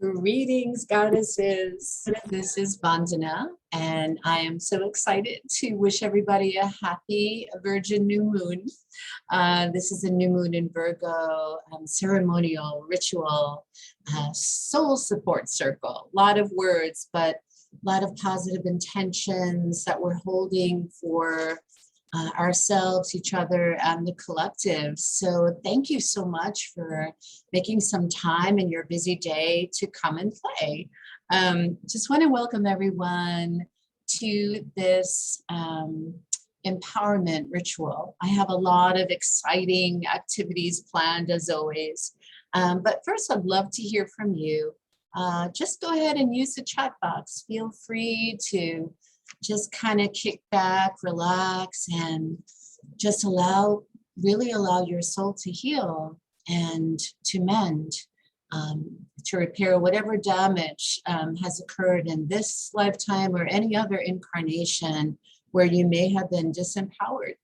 Greetings, goddesses. This is Vandana, and I am so excited to wish everybody a happy Virgin new moon. This is a new moon in Virgo, ceremonial, ritual, soul support circle. A lot of words, but a lot of positive intentions that we're holding for ourselves, each other, and the collective. So thank you so much for making some time in your busy day to come and play. Just want to welcome everyone to this empowerment ritual. I have a lot of exciting activities planned as always. But first, I'd love to hear from you. Just go ahead and use the chat box. Feel free to just kind of kick back, relax, and just really allow your soul to heal and to mend, to repair whatever damage has occurred in this lifetime or any other incarnation where you may have been disempowered.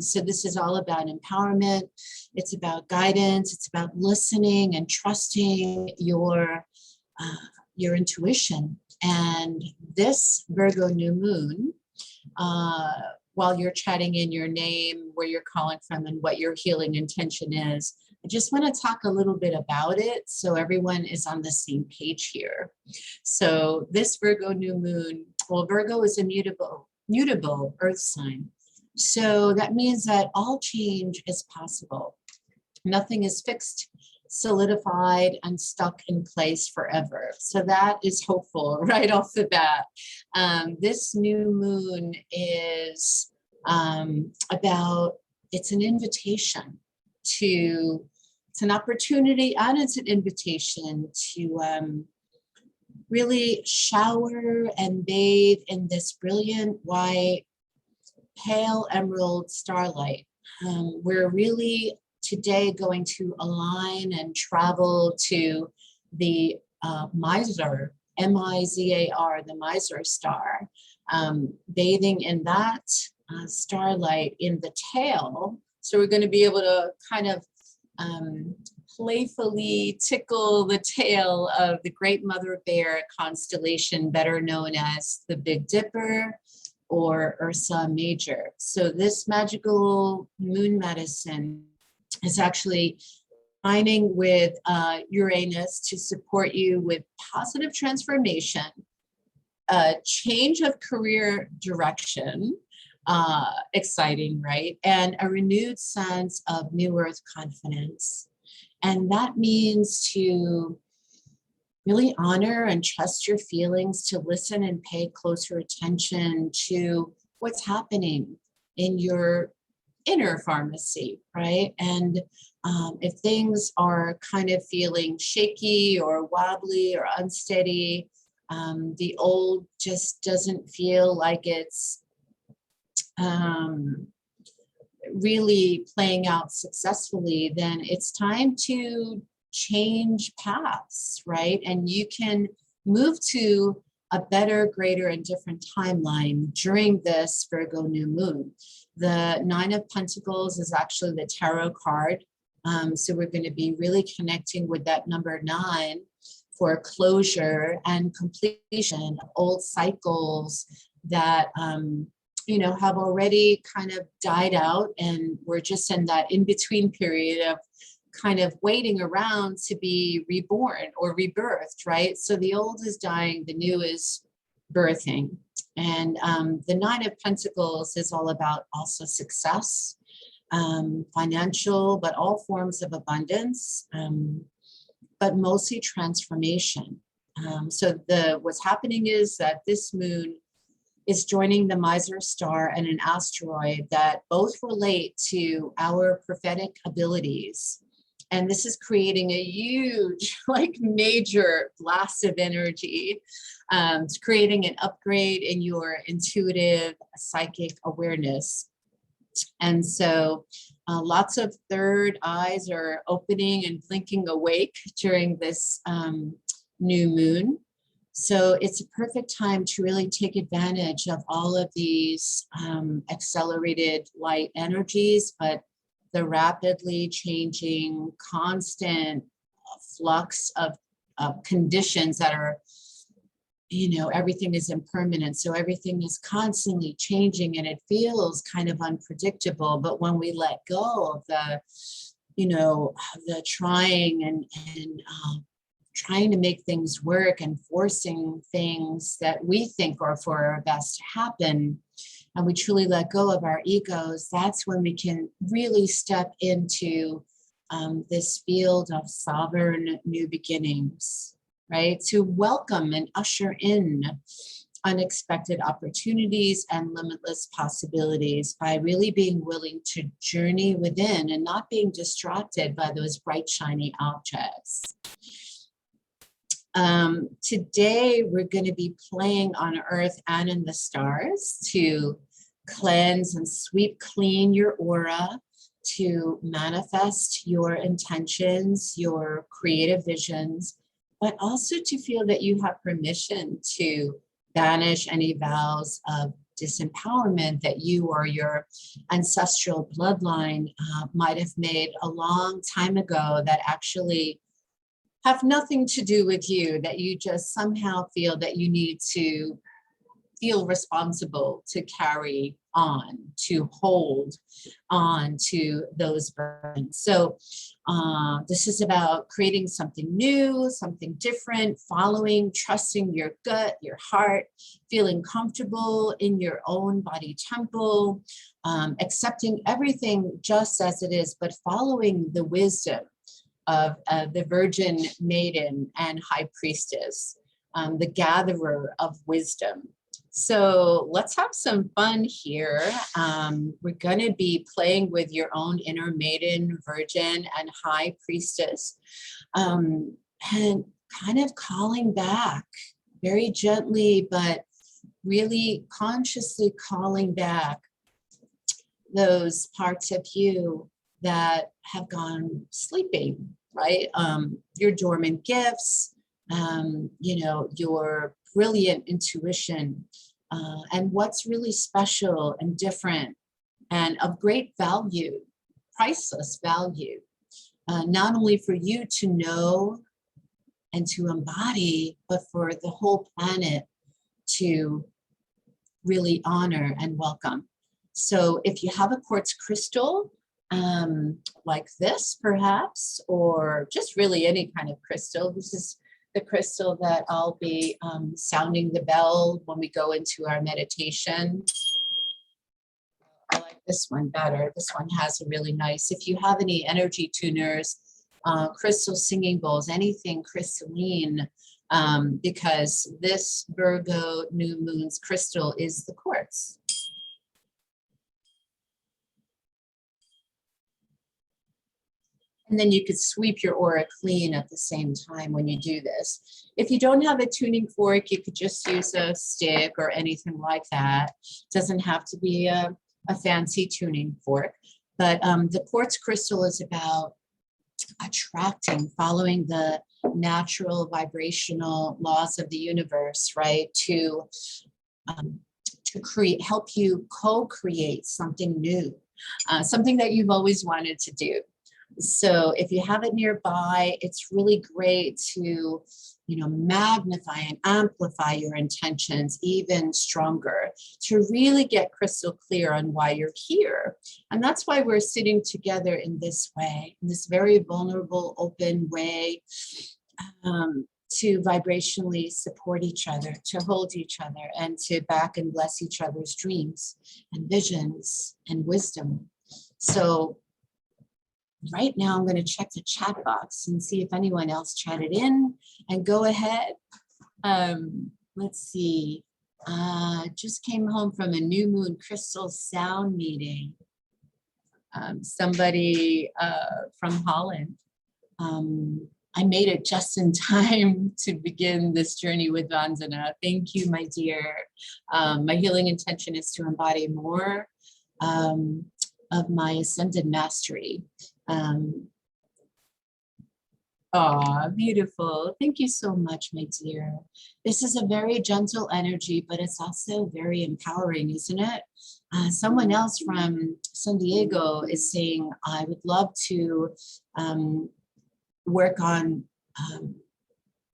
So this is all about empowerment. It's about guidance. It's about listening and trusting your intuition. And this Virgo new moon, while you're chatting in your name, where you're calling from, and what your healing intention is, I just want to talk a little bit about it so everyone is on the same page here. So this Virgo new moon, well, Virgo is a mutable earth sign. So that means that all change is possible. Nothing is fixed, solidified, and stuck in place forever. So that is hopeful right off the bat. This new moon is it's an invitation to, it's an opportunity and it's an invitation to really shower and bathe in this brilliant white, pale emerald starlight. We're really today going to align and travel to the Mizar, M-I-Z-A-R, the Mizar star, bathing in that starlight in the tail. So we're going to be able to kind of playfully tickle the tail of the Great Mother Bear constellation, better known as the Big Dipper or Ursa Major. So this magical moon medicine is actually aligning with Uranus to support you with positive transformation, a change of career direction, exciting, right? And a renewed sense of new earth confidence. And that means to really honor and trust your feelings, to listen and pay closer attention to what's happening in your inner pharmacy, right? And if things are kind of feeling shaky or wobbly or unsteady, the old just doesn't feel like it's really playing out successfully, then it's time to change paths, right? And you can move to a better, greater, and different timeline during this Virgo new moon. The Nine of Pentacles is actually the tarot card. So we're going to be really connecting with that number 9 for closure and completion of old cycles that, have already kind of died out. And we're just in that in-between period of kind of waiting around to be reborn or rebirthed, right? So the old is dying, the new is birthing. And the Nine of Pentacles is all about also success, financial, but all forms of abundance, but mostly transformation. So what's happening is that this moon is joining the Mizar star and an asteroid that both relate to our prophetic abilities. And this is creating a huge, major blast of energy. It's creating an upgrade in your intuitive psychic awareness. And so lots of third eyes are opening and blinking awake during this new moon. So it's a perfect time to really take advantage of all of these accelerated light energies, but the rapidly changing, constant flux of conditions that are, you know, everything is impermanent. So everything is constantly changing and it feels kind of unpredictable. But when we let go of the, you know, the trying and trying to make things work and forcing things that we think are for our best to happen, and we truly let go of our egos, that's when we can really step into this field of sovereign new beginnings, right? To welcome and usher in unexpected opportunities and limitless possibilities by really being willing to journey within and not being distracted by those bright, shiny objects. Today, we're going to be playing on Earth and in the stars to cleanse and sweep clean your aura, to manifest your intentions, your creative visions, but also to feel that you have permission to banish any vows of disempowerment that you or your ancestral bloodline might have made a long time ago that actually have nothing to do with you, that you just somehow feel that you need to feel responsible to carry on, to hold on to those burdens. So this is about creating something new, something different, following, trusting your gut, your heart, feeling comfortable in your own body temple, accepting everything just as it is, but following the wisdom of the Virgin Maiden and High Priestess, the gatherer of wisdom. So let's have some fun here. We're going to be playing with your own inner maiden, virgin, and high priestess, and kind of calling back very gently, but really consciously calling back those parts of you that have gone sleeping, right? Your dormant gifts, you know, your brilliant intuition, and what's really special and different and of great value, priceless value, not only for you to know and to embody, but for the whole planet to really honor and welcome. So if you have a quartz crystal, like this perhaps, or just really any kind of crystal, this is the crystal that I'll be sounding the bell when we go into our meditation. I like this one better. This one has a really nice, if you have any energy tuners, crystal singing bowls, anything crystalline, because this Virgo new moon's crystal is the quartz. And then you could sweep your aura clean at the same time when you do this. If you don't have a tuning fork, you could just use a stick or anything like that. It doesn't have to be a fancy tuning fork. But the quartz crystal is about attracting, following the natural vibrational laws of the universe, right? To create, help you co-create something new, something that you've always wanted to do. So if you have it nearby, it's really great to, you know, magnify and amplify your intentions even stronger, to really get crystal clear on why you're here. And that's why we're sitting together in this way, in this very vulnerable, open way, to vibrationally support each other, to hold each other, and to back and bless each other's dreams and visions and wisdom. So right now, I'm going to check the chat box and see if anyone else chatted in, and go ahead. Let's see. Just came home from a new moon crystal sound meeting. Somebody from Holland. I made it just in time to begin this journey with Vandana. Thank you, my dear. My healing intention is to embody more of my ascended mastery. Beautiful. Thank you so much, my dear. This is a very gentle energy, but it's also very empowering, isn't it? Someone else from San Diego is saying, I would love to work on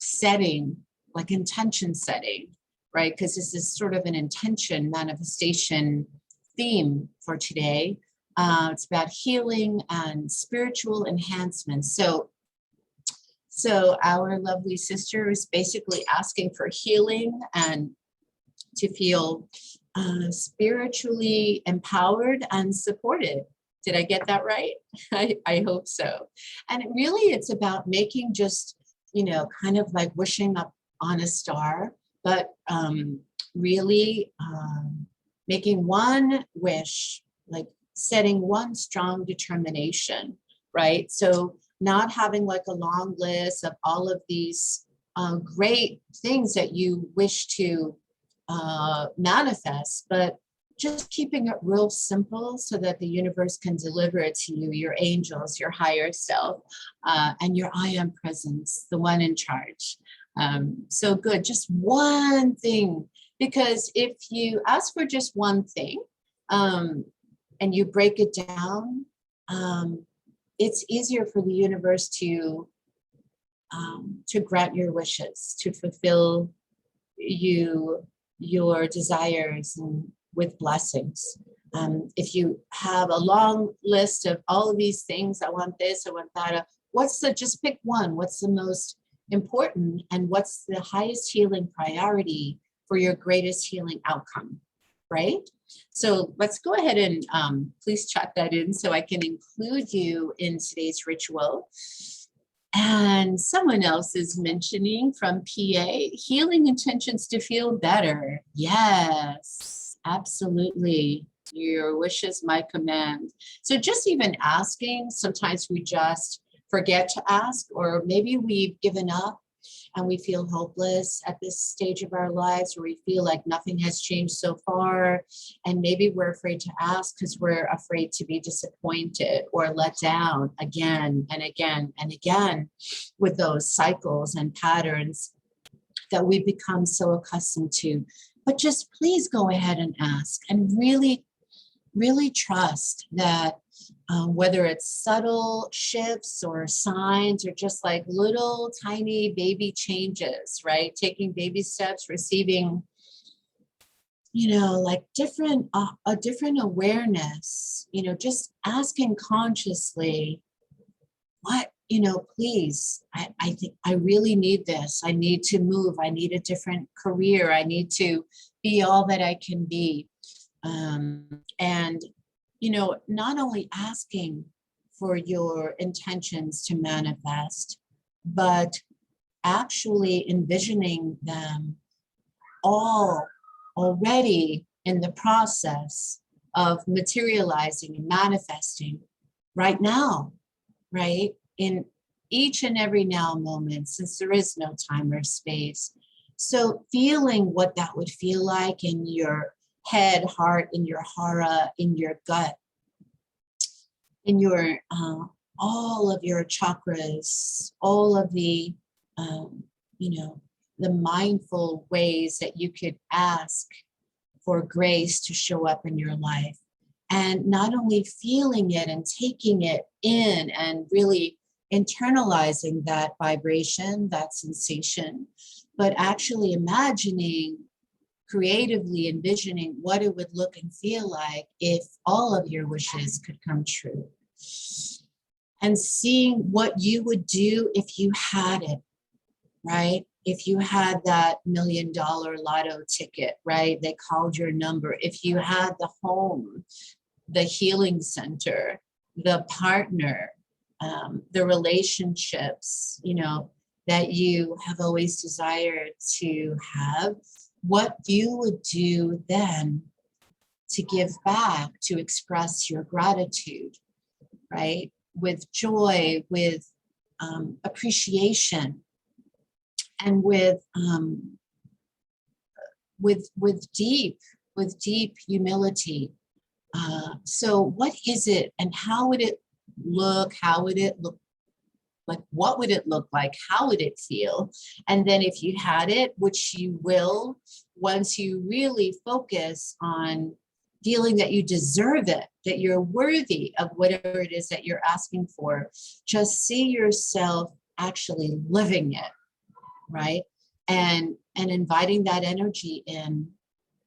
setting, like intention setting, right? Because this is sort of an intention manifestation theme for today. It's about healing and spiritual enhancement. So our lovely sister is basically asking for healing and to feel spiritually empowered and supported. Did I get that right? I hope so. And it's about making just, kind of like wishing up on a star, but really making one wish, like setting one strong determination, right? So not having like a long list of all of these great things that you wish to manifest, but just keeping it real simple so that the universe can deliver it to you, your angels, your higher self, and your I am presence, the one in charge. So good, just one thing, because if you ask for just one thing and you break it down, it's easier for the universe to grant your wishes, to fulfill your desires and with blessings. If you have a long list of all of these things, I want this, I want that, just pick one. What's the most important and what's the highest healing priority for your greatest healing outcome, right? So let's go ahead and please chat that in so I can include you in today's ritual. And someone else is mentioning from PA, healing intentions to feel better. Yes, absolutely. Your wish is my command. So just even asking, sometimes we just forget to ask, or maybe we've given up and we feel hopeless at this stage of our lives, where we feel like nothing has changed so far. And maybe we're afraid to ask because we're afraid to be disappointed or let down again and again and again, with those cycles and patterns that we've become so accustomed to. But just please go ahead and ask, and really, really trust that whether it's subtle shifts or signs, or just like little tiny baby changes, right? Taking baby steps, receiving, like a different awareness, just asking consciously, what, please, I think I really need this. I need to move. I need a different career. I need to be all that I can be. And not only asking for your intentions to manifest, but actually envisioning them all already in the process of materializing and manifesting right now, right? In each and every now moment, since there is no time or space. So feeling what that would feel like in your head, heart, in your hara, in your gut, in your all of your chakras, all of the the mindful ways that you could ask for grace to show up in your life. And not only feeling it and taking it in and really internalizing that vibration, that sensation, but actually imagining, creatively envisioning what it would look and feel like if all of your wishes could come true. And seeing what you would do if you had it, right? If you had that $1 million lotto ticket, right? They called your number. If you had the home, the healing center, the partner, the relationships, that you have always desired to have, what you would do then to give back, to express your gratitude, right? With joy, with appreciation, and with deep humility. So what is it, and how would it look? How would it look? Like, what would it look like? How would it feel? And then if you had it, which you will, once you really focus on feeling that you deserve it, that you're worthy of whatever it is that you're asking for, just see yourself actually living it, right? And inviting that energy in,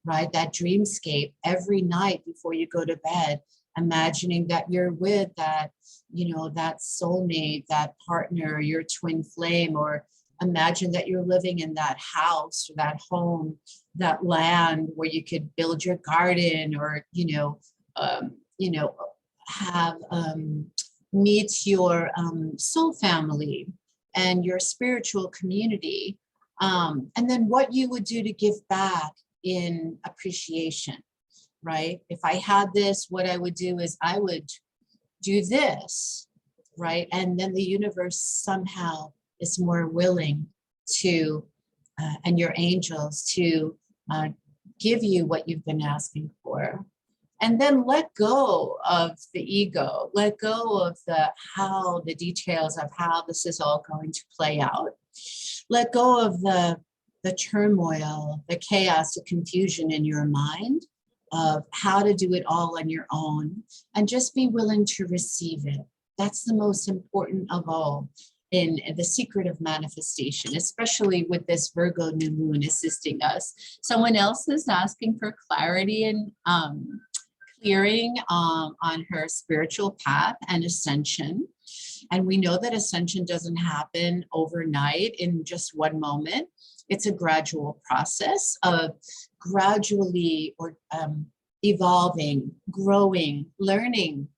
right? That dreamscape every night before you go to bed, imagining that you're with that, you know, that soulmate, that partner, your twin flame, or imagine that you're living in that house or that home, that land where you could build your garden, or, you know, have meet your soul family and your spiritual community. And then what you would do to give back in appreciation, right? If I had this, what I would do is I would do this, right? And then the universe somehow is more willing to, and your angels to give you what you've been asking for. And then let go of the ego, let go of the details of how this is all going to play out. Let go of the turmoil, the chaos, the confusion in your mind of how to do it all on your own, and just be willing to receive it. That's the most important of all in the secret of manifestation, especially with this Virgo new moon assisting us. Someone else is asking for clarity and clearing on her spiritual path and ascension. And we know that ascension doesn't happen overnight in just one moment. It's a gradual process of gradually evolving, growing, learning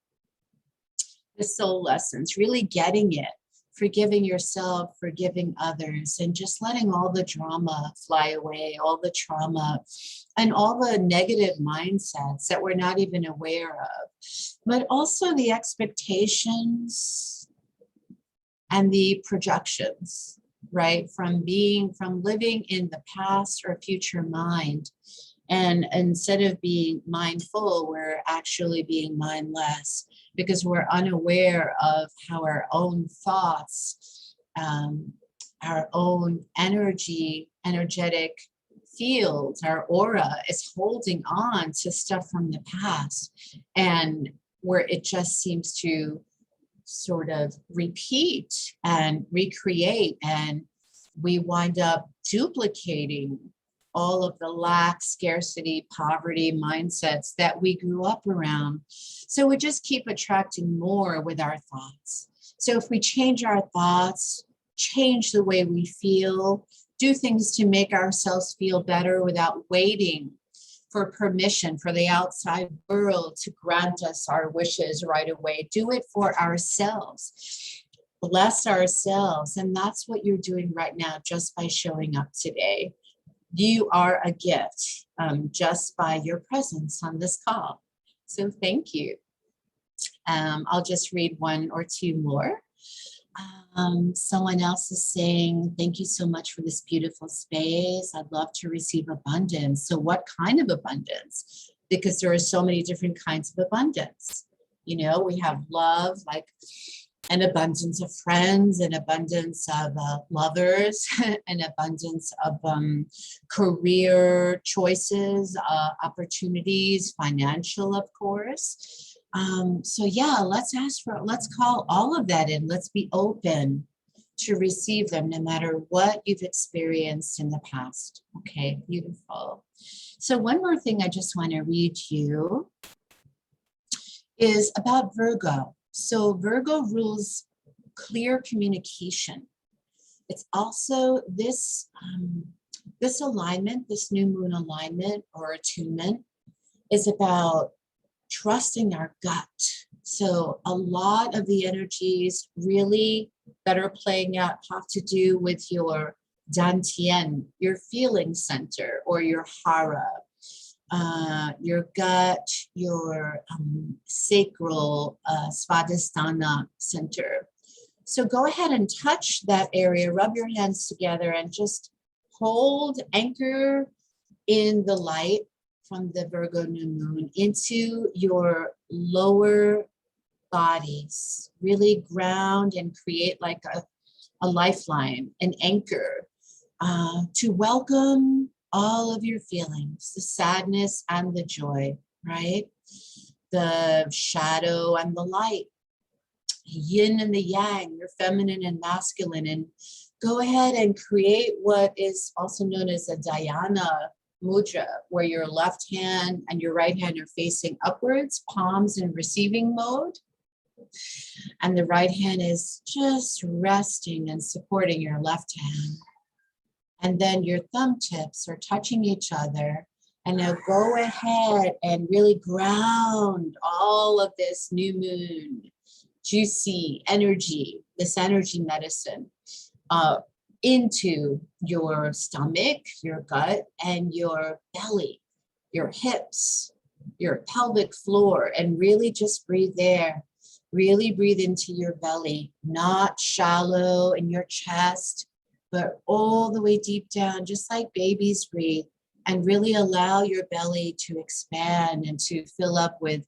the soul lessons, really getting it, forgiving yourself, forgiving others, and just letting all the drama fly away, all the trauma and all the negative mindsets that we're not even aware of, but also the expectations and the projections, right? From living in the past or future mind. And instead of being mindful, we're actually being mindless, because we're unaware of how our own thoughts, our own energetic field, our aura is holding on to stuff from the past, and where it just seems to sort of repeat and recreate, and we wind up duplicating all of the lack, scarcity, poverty mindsets that we grew up around. So we just keep attracting more with our thoughts. So if we change our thoughts, change the way we feel, do things to make ourselves feel better without waiting for permission for the outside world to grant us our wishes right away. Do it for ourselves. Bless ourselves. And that's what you're doing right now just by showing up today. You are a gift just by your presence on this call. So thank you. I'll just read one or two more. Someone else is saying, thank you so much for this beautiful space. I'd love to receive abundance. So what kind of abundance? Because there are so many different kinds of abundance. You know, we have love, like an abundance of friends, an abundance of lovers, an abundance of career choices, opportunities, financial, of course. So yeah, let's call all of that in. Let's be open to receive them, no matter what you've experienced in the past. Okay, beautiful. So one more thing I just want to read you is about Virgo. So Virgo rules clear communication. It's also this alignment, this new moon alignment or attunement is about trusting our gut. So a lot of the energies really that are playing out have to do with your dantian, your feeling center, or your hara, your gut, your sacral svadhisthana center. So go ahead and touch that area, rub your hands together and just hold, anchor in the light from the Virgo new moon into your lower bodies. Really ground and create like a lifeline, an anchor to welcome all of your feelings, the sadness and the joy, right? The shadow and the light, yin and the yang, your feminine and masculine, and go ahead and create what is also known as a dhyana mudra, where your left hand and your right hand are facing upwards, palms in receiving mode. And the right hand is just resting and supporting your left hand. And then your thumb tips are touching each other. And now go ahead and really ground all of this new moon, juicy energy, this energy medicine, into your stomach, your gut, and your belly, your hips, your pelvic floor, and really just breathe there. Really breathe into your belly, not shallow in your chest, but all the way deep down, just like babies breathe, and really allow your belly to expand and to fill up with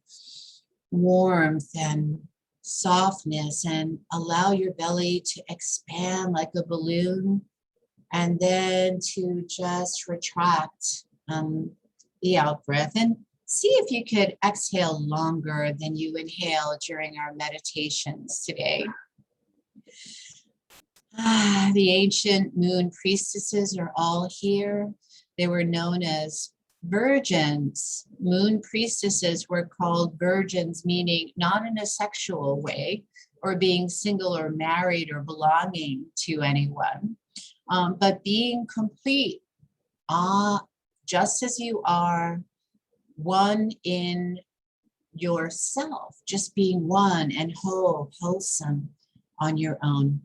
warmth and softness, and allow your belly to expand like a balloon, and then to just retract the out breath, and see if you could exhale longer than you inhale during our meditations today. The ancient moon priestesses are all here. They were known as virgins. Moon priestesses were called virgins, meaning not in a sexual way or being single or married or belonging to anyone, but being complete, just as you are, one in yourself, just being one and wholesome on your own.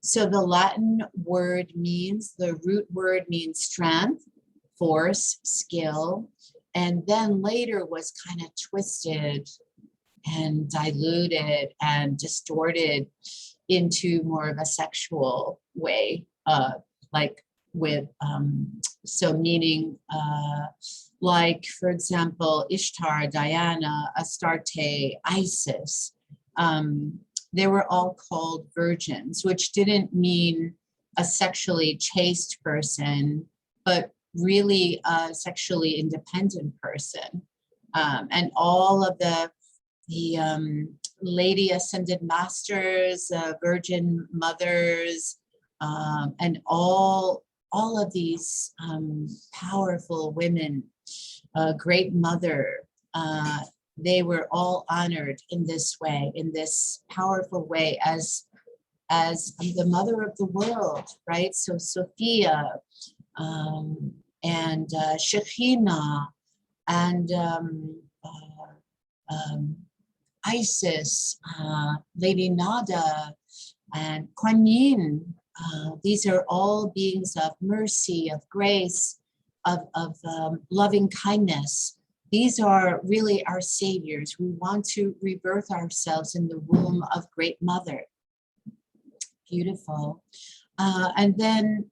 So the Latin word means, the root word means strength, force, skill, and then later was kind of twisted and diluted and distorted into more of a sexual way, like with, so meaning like, for example, Ishtar, Diana, Astarte, Isis. They were all called virgins, which didn't mean a sexually chaste person, but really a sexually independent person. And all of the lady ascended masters, virgin mothers, and all of these powerful women, great mother, they were all honored in this way, in this powerful way, as the mother of the world, right? So Sophia, and Shekinah, and Isis, Lady Nada, and Kuan Yin. These are all beings of mercy, of grace, of loving kindness. These are really our saviors. We want to rebirth ourselves in the womb of Great Mother. Beautiful. And then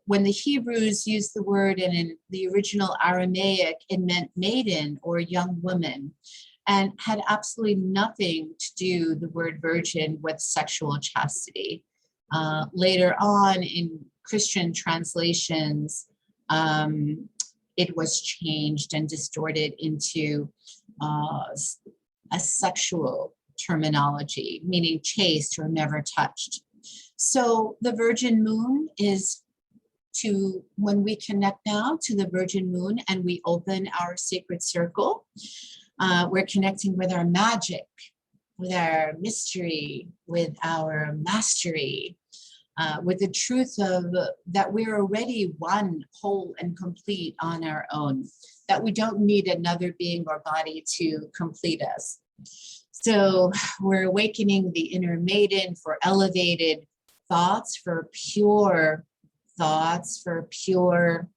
when the Hebrews used the word, and in the original Aramaic, it meant maiden or young woman, and had absolutely nothing to do, the word virgin, with sexual chastity. Later on in Christian translations, it was changed and distorted into a sexual terminology, meaning chaste or never touched. So the Virgin Moon is when we connect now to the Virgin Moon and we open our sacred circle, we're connecting with our magic, with our mystery, with our mastery, with the truth of that we're already one, whole and complete on our own, that we don't need another being or body to complete us. So we're awakening the inner maiden for elevated thoughts, for pure thoughts, for pure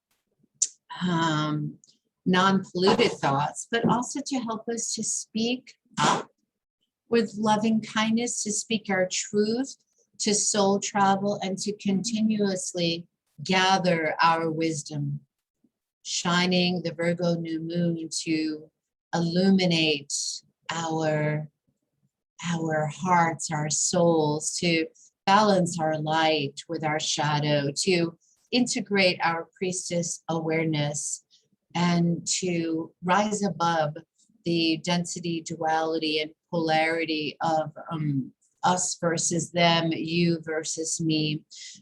non-polluted thoughts, but also to help us to speak up with loving kindness, to speak our truth, to soul travel, and to continuously gather our wisdom, shining the Virgo new moon to illuminate our hearts, our souls, to balance our light with our shadow, to integrate our priestess awareness, and to rise above the density, duality, and polarity of us versus them, you versus me,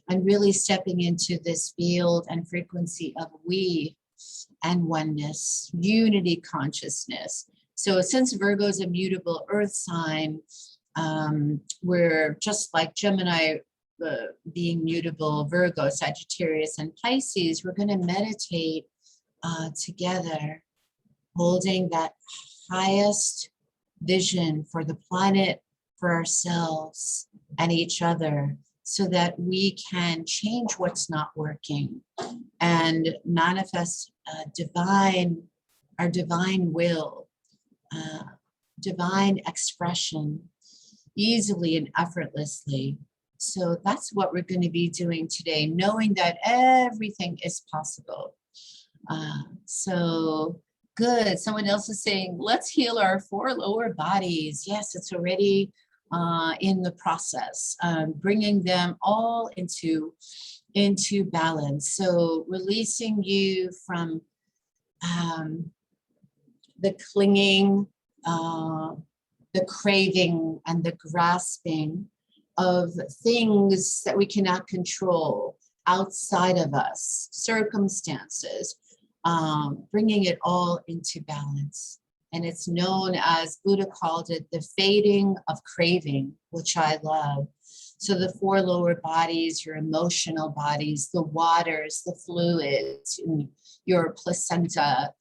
and really stepping into this field and frequency of we and oneness, unity consciousness. So since Virgo is a mutable earth sign, we're just like Gemini being mutable, Virgo, Sagittarius, and Pisces, we're going to meditate together, holding that highest vision for the planet, for ourselves and each other, so that we can change what's not working and manifest our divine will, divine expression easily and effortlessly. So that's what we're going to be doing today, knowing that everything is possible. So good. Someone else is saying, let's heal our 4 lower bodies. Yes, it's already in the process, bringing them all into balance. So releasing you from the clinging, the craving, and the grasping of things that we cannot control outside of us, circumstances, bringing it all into balance. And it's known as, Buddha called it, the fading of craving, which I love. So the 4 lower bodies, your emotional bodies, the waters, the fluids, your placenta,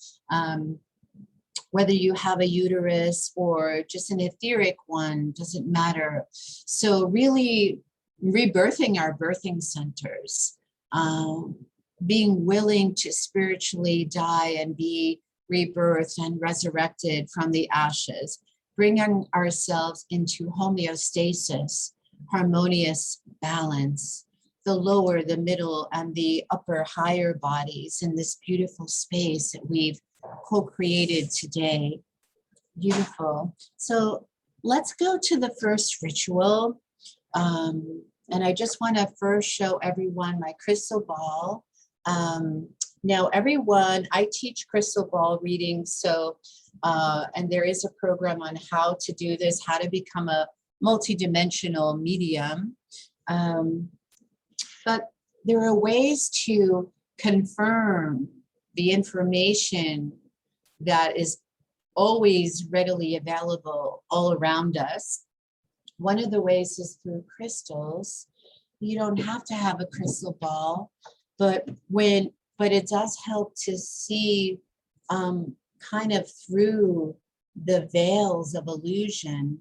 whether you have a uterus or just an etheric one, doesn't matter. So really rebirthing our birthing centers, being willing to spiritually die and be rebirthed and resurrected from the ashes, bringing ourselves into homeostasis, harmonious balance, the lower, the middle, and the upper, higher bodies in this beautiful space that we've co-created today. Beautiful. So let's go to the first ritual. And I just want to first show everyone my crystal ball. Now, everyone, I teach crystal ball readings, so, and there is a program on how to do this, how to become a multidimensional medium. But there are ways to confirm the information that is always readily available all around us. One of the ways is through crystals. You don't have to have a crystal ball, but it does help to see kind of through the veils of illusion.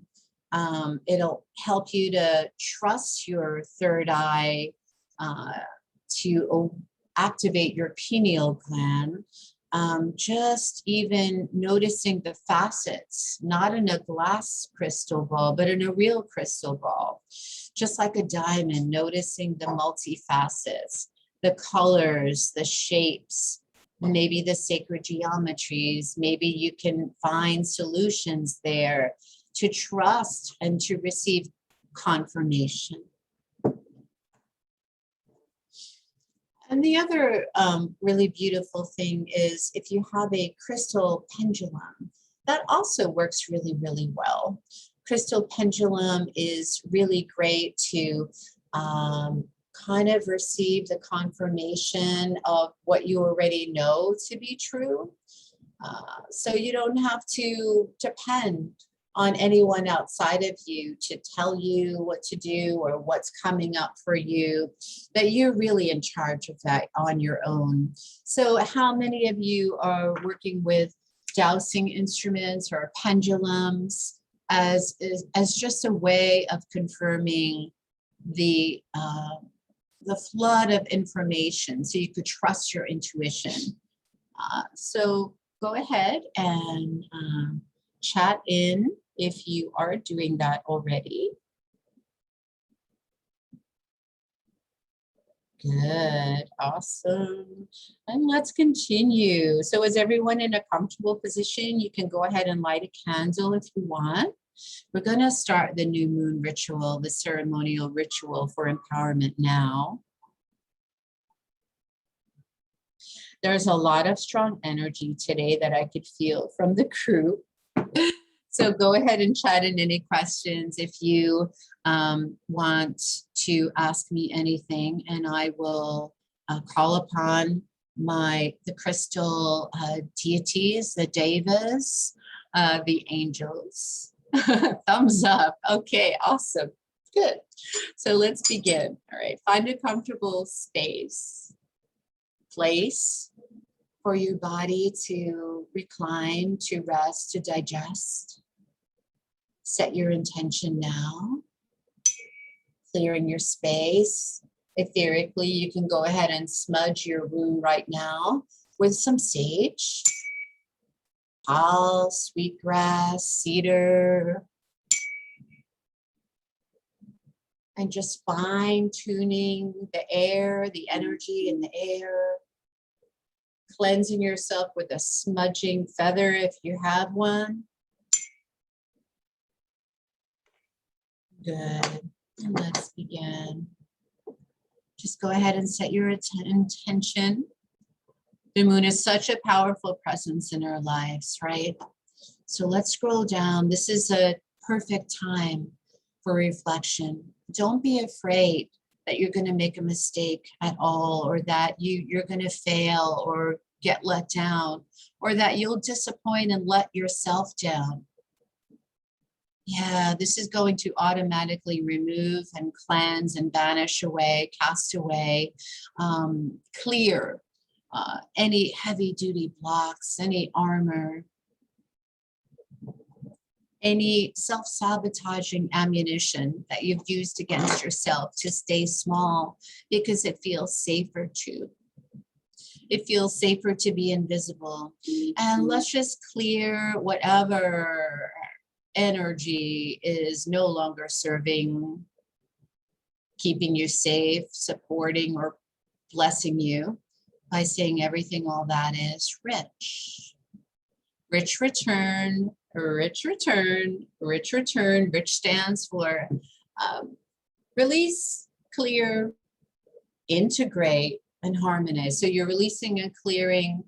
It'll help you to trust your third eye, to activate your pineal gland. Just even noticing the facets, not in a glass crystal ball, but in a real crystal ball. Just like a diamond, noticing the multifacets, the colors, the shapes, maybe the sacred geometries. Maybe you can find solutions there to trust and to receive confirmation. And the other really beautiful thing is if you have a crystal pendulum, that also works really, really well. Crystal pendulum is really great to kind of receive the confirmation of what you already know to be true. So you don't have to depend on anyone outside of you to tell you what to do or what's coming up for you, that you're really in charge of that on your own. So how many of you are working with dowsing instruments or pendulums as just a way of confirming the flood of information so you could trust your intuition? So go ahead and chat in if you are doing that already. Good, awesome. And let's continue. So is everyone in a comfortable position? You can go ahead and light a candle if you want. We're going to start the new moon ritual, the ceremonial ritual for empowerment now. There's a lot of strong energy today that I could feel from the crew. So go ahead and chat in any questions if you want to ask me anything, and I will call upon the crystal deities, the devas, the angels. Thumbs up. Okay, awesome. Good. So let's begin. All right, find a comfortable space, place for your body to recline, to rest, to digest. Set your intention now, clearing your space. Etherically, you can go ahead and smudge your room right now with some sage, tall, sweetgrass, cedar, and just fine tuning the air, the energy in the air, cleansing yourself with a smudging feather if you have one. Good. And let's begin. Just go ahead and set your intention. The moon is such a powerful presence in our lives, right? So let's scroll down. This is a perfect time for reflection. Don't be afraid that you're going to make a mistake at all, or that you're going to fail or get let down, or that you'll disappoint and let yourself down. Yeah, this is going to automatically remove and cleanse and banish away, cast away, clear any heavy duty blocks, any armor, any self-sabotaging ammunition that you've used against yourself to stay small because it feels safer to. It feels safer to be invisible. And let's just clear whatever energy is no longer serving, keeping you safe, supporting, or blessing you by saying everything all that is rich. Rich return, rich return, rich return. Rich stands for release, clear, integrate, and harmonize. So you're releasing and clearing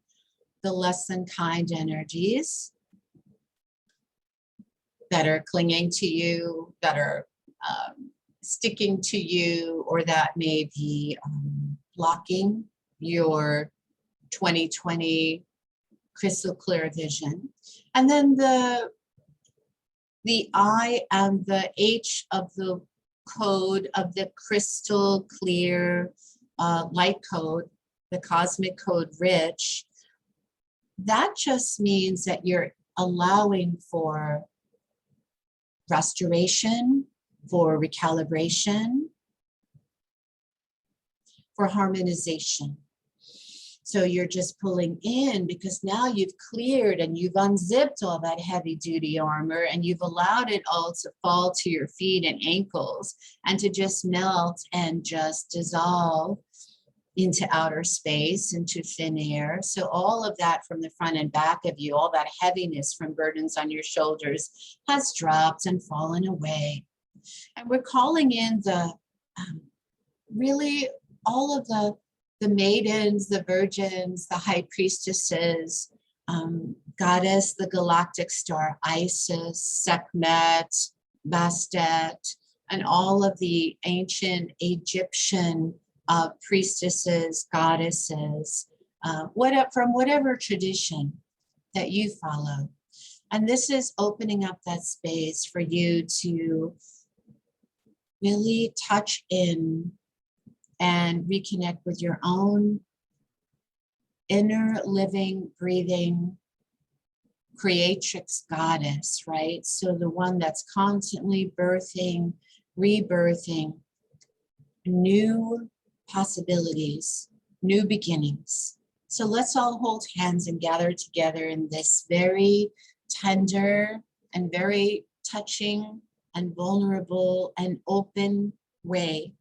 the less than kind energies that are clinging to you, that are sticking to you, or that may be blocking your 2020 crystal clear vision. And then the I and the H of the code of the crystal clear light code, the cosmic code rich, that just means that you're allowing for restoration, for recalibration, for harmonization. So you're just pulling in because now you've cleared and you've unzipped all that heavy duty armor, and you've allowed it all to fall to your feet and ankles and to just melt and just dissolve into outer space, into thin air. So all of that from the front and back of you, all that heaviness from burdens on your shoulders has dropped and fallen away. And we're calling in the really all of the maidens, the virgins, the high priestesses, goddess, the galactic star Isis, Sekhmet, Bastet, and all of the ancient Egyptian priestesses, goddesses, from whatever tradition that you follow. And this is opening up that space for you to really touch in and reconnect with your own inner living, breathing, creatrix goddess, right? So the one that's constantly birthing, rebirthing new possibilities, new beginnings. So let's all hold hands and gather together in this very tender and very touching and vulnerable and open way.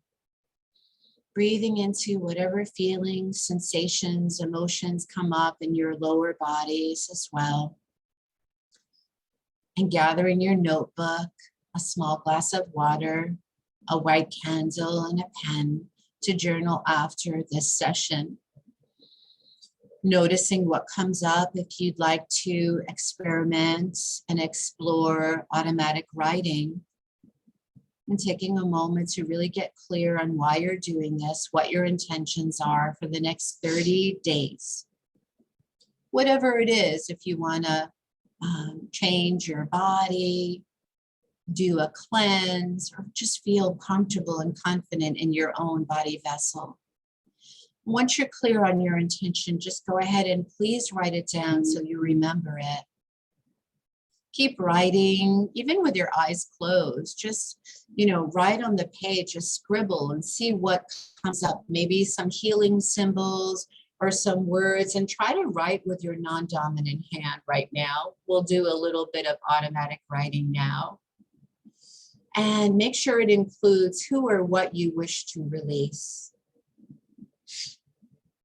Breathing into whatever feelings, sensations, emotions come up in your lower bodies as well. And gathering your notebook, a small glass of water, a white candle, and a pen to journal after this session. Noticing what comes up if you'd like to experiment and explore automatic writing. And taking a moment to really get clear on why you're doing this, what your intentions are for the next 30 days. Whatever it is, if you want to change your body, do a cleanse, or just feel comfortable and confident in your own body vessel. Once you're clear on your intention, just go ahead and please write it down so you remember it. Keep writing, even with your eyes closed. Just, write on the page, just scribble and see what comes up. Maybe some healing symbols or some words, and try to write with your non-dominant hand right now. We'll do a little bit of automatic writing now. And make sure it includes who or what you wish to release.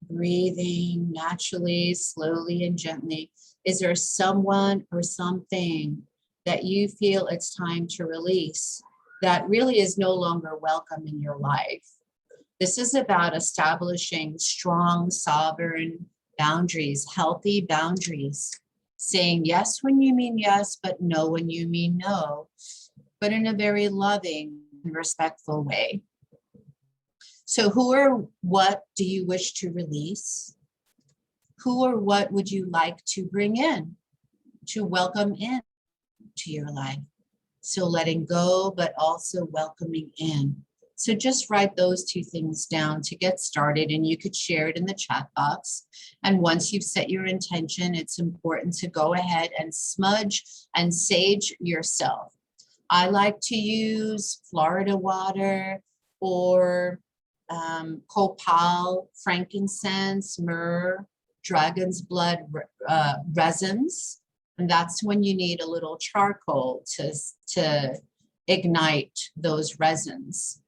Breathing naturally, slowly, and gently. Is there someone or something that you feel it's time to release that really is no longer welcome in your life? This is about establishing strong, sovereign boundaries, healthy boundaries, saying yes when you mean yes, but no when you mean no, but in a very loving and respectful way. So who or what do you wish to release? Who or what would you like to bring in, to welcome in to your life? So letting go, but also welcoming in. So just write those two things down to get started, and you could share it in the chat box. And once you've set your intention, it's important to go ahead and smudge and sage yourself. I like to use Florida water or copal, frankincense, myrrh, dragon's blood resins. And that's when you need a little charcoal to ignite those resins.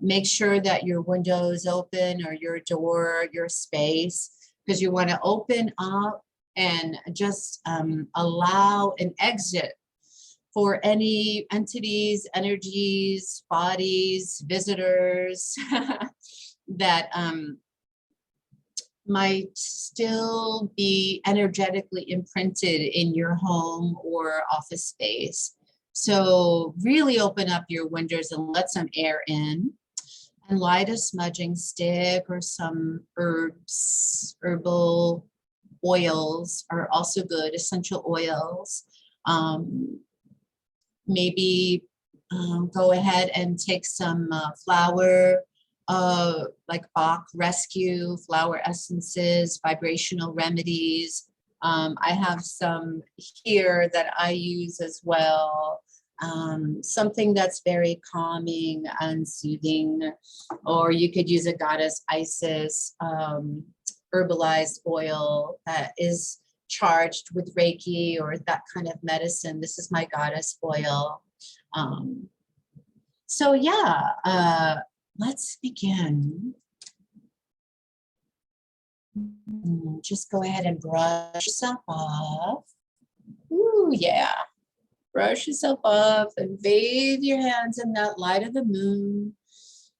Make sure that your window is open, or your door, your space, because you want to open up and just allow an exit for any entities, energies, bodies, visitors that might still be energetically imprinted in your home or office space. So really open up your windows and let some air in, and light a smudging stick or some herbs, herbal oils are also good, essential oils. Maybe go ahead and take some flower, like Bach Rescue, flower essences, vibrational remedies. I have some here that I use as well. Something that's very calming and soothing, or you could use a goddess Isis herbalized oil that is charged with Reiki or that kind of medicine. This is my goddess oil. So yeah, let's begin. Just go ahead and brush yourself off. Ooh, yeah. Brush yourself off and bathe your hands in that light of the moon,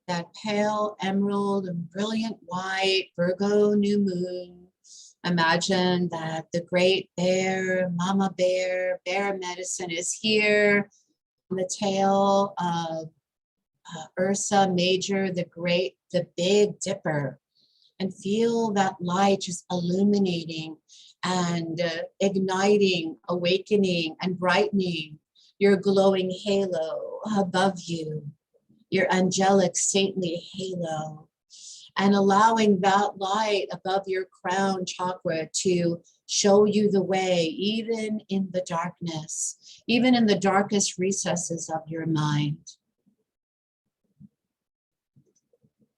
that pale emerald and brilliant white Virgo new moon. Imagine that the great bear, mama bear, bear medicine is here on the tail of Ursa Major, the Big Dipper. And feel that light just illuminating and igniting, awakening and brightening your glowing halo above you, your angelic saintly halo, and allowing that light above your crown chakra to show you the way, even in the darkness, even in the darkest recesses of your mind.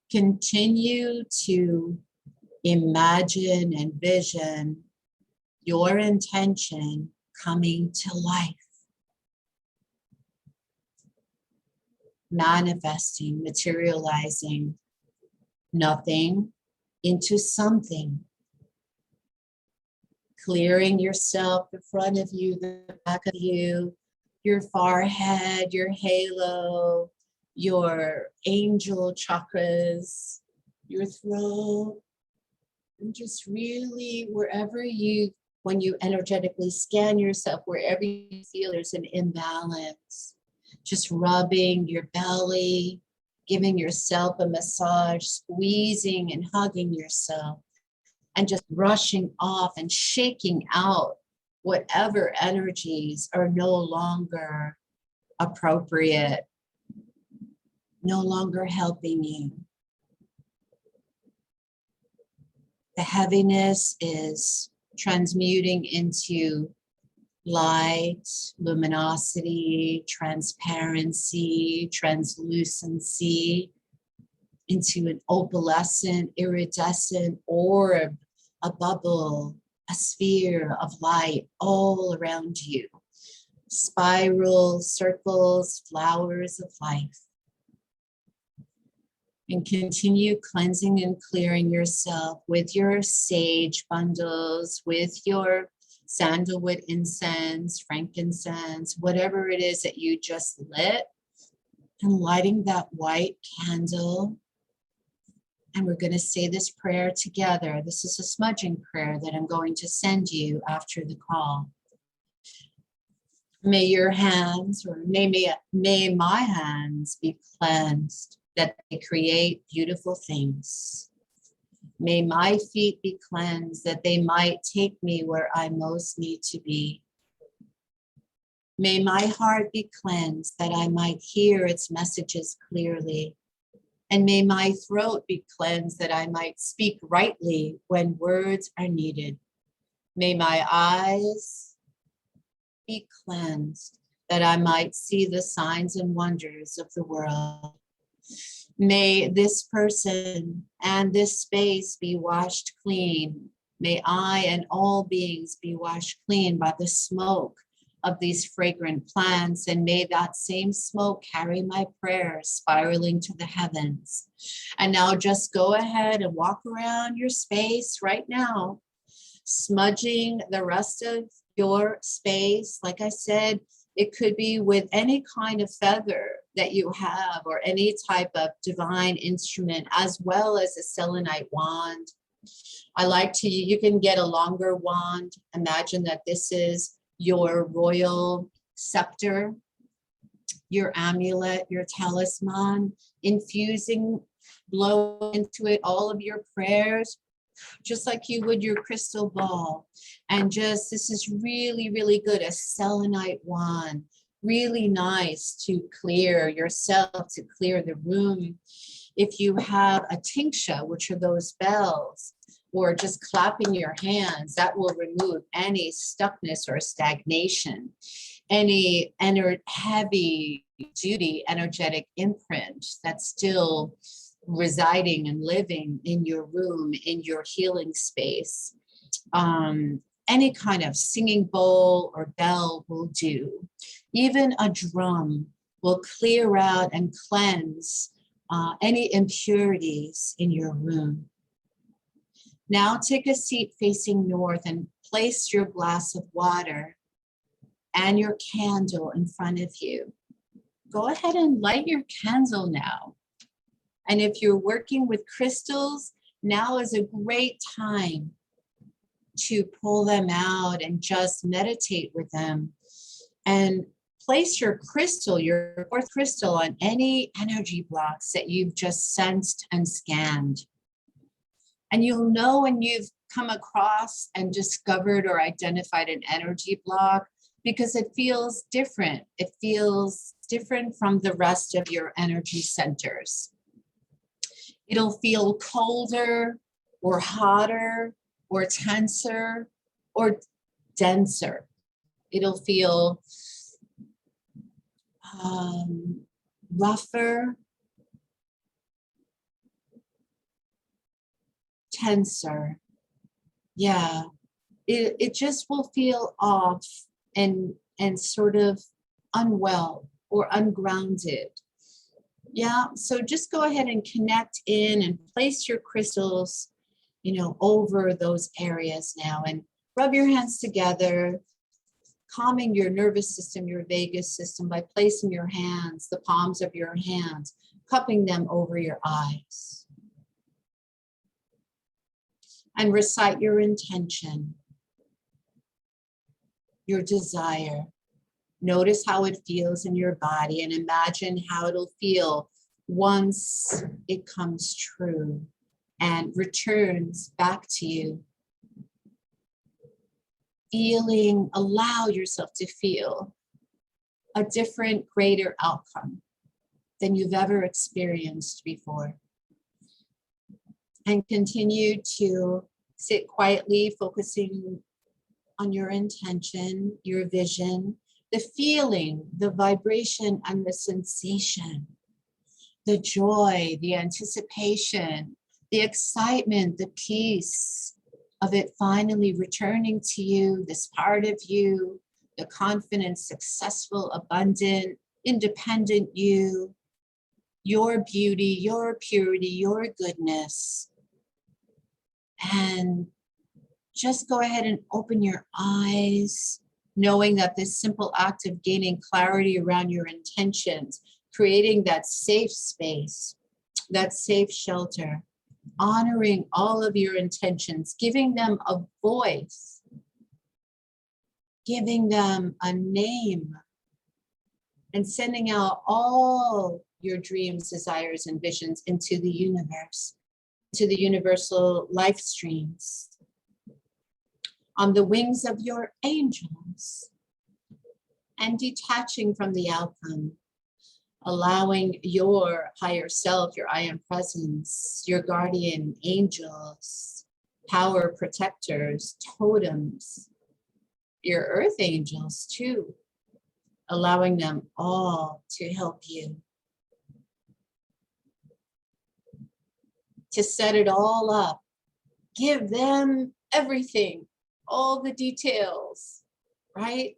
Continue to imagine and vision your intention coming to life, manifesting, materializing nothing into something, clearing yourself, the front of you, the back of you, your forehead, your halo, your angel chakras, your throat, And just really, wherever you, when you energetically scan yourself, wherever you feel there's an imbalance, just rubbing your belly, giving yourself a massage, squeezing and hugging yourself, and just brushing off and shaking out whatever energies are no longer appropriate, no longer helping you. The heaviness is transmuting into light, luminosity, transparency, translucency, into an opalescent, iridescent orb, a bubble, a sphere of light all around you. Spirals, circles, flowers of life. And continue cleansing and clearing yourself with your sage bundles, with your sandalwood incense, frankincense, whatever it is that you just lit, and lighting that white candle. And we're going to say this prayer together. This is a smudging prayer that I'm going to send you after the call. May your hands, or may my hands be cleansed, that they create beautiful things. May my feet be cleansed, that they might take me where I most need to be. May my heart be cleansed, that I might hear its messages clearly. And may my throat be cleansed, that I might speak rightly when words are needed. May my eyes be cleansed, that I might see the signs and wonders of the world. May this person and this space be washed clean. May I and all beings be washed clean by the smoke of these fragrant plants, and may that same smoke carry my prayers spiraling to the heavens. And now just go ahead and walk around your space right now, smudging the rest of your space. Like I said, it could be with any kind of feather that you have, or any type of divine instrument, as well as a selenite wand. I like to, you can get a longer wand. Imagine that this is your royal scepter, your amulet, your talisman, infusing, blow into it all of your prayers, just like you would your crystal ball. And just, this is really, really good, a selenite wand, really nice to clear yourself, to clear the room. If you have a tincture, which are those bells, or just clapping your hands, that will remove any stuckness or stagnation, any heavy duty energetic imprint that's still residing and living in your room, in your healing space. Any kind of singing bowl or bell will do. Even a drum will clear out and cleanse any impurities in your room. Now take a seat facing north and place your glass of water and your candle in front of you. Go ahead and light your candle now. And if you're working with crystals, now is a great time to pull them out and just meditate with them. And place your crystal, your fourth crystal, on any energy blocks that you've just sensed and scanned. And you'll know when you've come across and discovered or identified an energy block, because it feels different. It feels different from the rest of your energy centers. It'll feel colder or hotter or tenser or denser. It'll feel rougher, tenser. Yeah, it just will feel off and sort of unwell or ungrounded. Yeah, so just go ahead and connect in and place your crystals, over those areas now, and rub your hands together, calming your nervous system, your vagus system, by placing your hands, the palms of your hands, cupping them over your eyes. and recite your intention, your desire. Notice how it feels in your body and imagine how it'll feel once it comes true and returns back to you. Feeling, allow yourself to feel a different, greater outcome than you've ever experienced before. And continue to sit quietly, focusing on your intention, your vision, the feeling, the vibration, and the sensation, the joy, the anticipation, the excitement, the peace of it finally returning to you, this part of you, the confident, successful, abundant, independent you, your beauty, your purity, your goodness. And just go ahead and open your eyes, knowing that this simple act of gaining clarity around your intentions, creating that safe space, that safe shelter, honoring all of your intentions, giving them a voice, giving them a name, and sending out all your dreams, desires, and visions into the universe, to the universal life streams, on the wings of your angels, and detaching from the outcome, allowing your higher self, your I am presence, your guardian angels, power protectors, totems, your earth angels too, allowing them all to help you, to set it all up. Give them everything, all the details, right?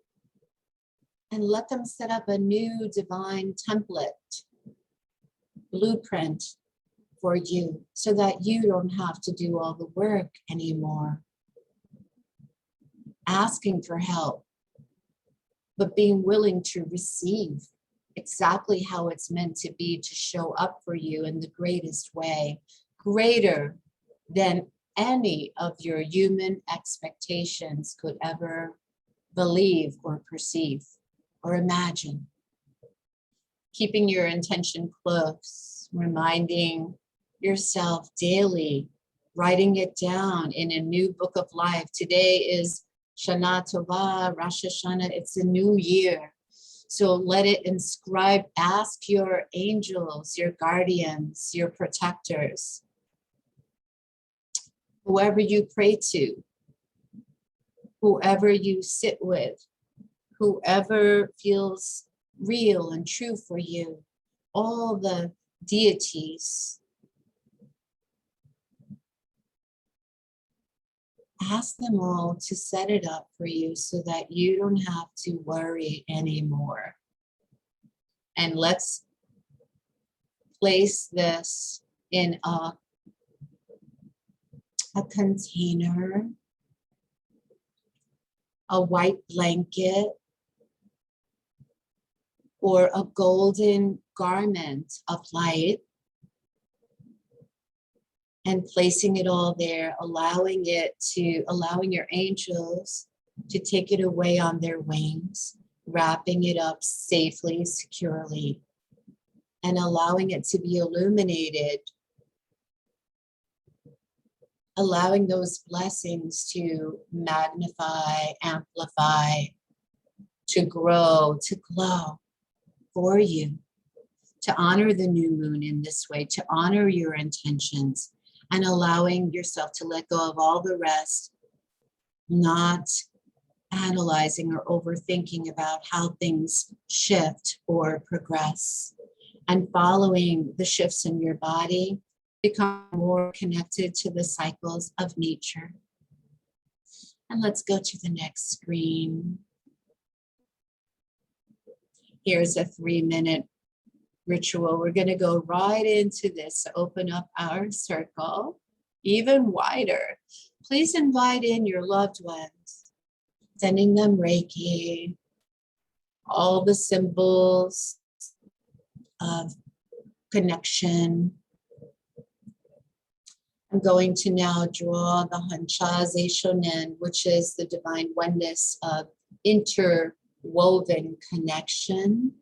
And let them set up a new divine template, blueprint for you, so that you don't have to do all the work anymore. Asking for help, but being willing to receive exactly how it's meant to be, to show up for you in the greatest way, greater than any of your human expectations could ever believe or perceive or imagine. Keeping your intention close, reminding yourself daily, writing it down in a new book of life. Today is Shana Tova, Rosh Hashanah, it's a new year. So let it inscribe, ask your angels, your guardians, your protectors, whoever you pray to, whoever you sit with, whoever feels real and true for you, all the deities. Ask them all to set it up for you so that you don't have to worry anymore. And let's place this in a container, a white blanket, or a golden garment of light, and placing it all there, allowing your angels to take it away on their wings, wrapping it up safely, securely, and allowing it to be illuminated, allowing those blessings to magnify, amplify, to grow, to glow for you, to honor the new moon in this way, to honor your intentions, and allowing yourself to let go of all the rest, not analyzing or overthinking about how things shift or progress, and following the shifts in your body, become more connected to the cycles of nature. And let's go to the next screen. Here's a 3-minute ritual. We're going to go right into this. Open up our circle even wider. Please invite in your loved ones, sending them Reiki, all the symbols of connection, I'm going to now draw the Hanchaze Shonen, which is the divine oneness of interwoven connection.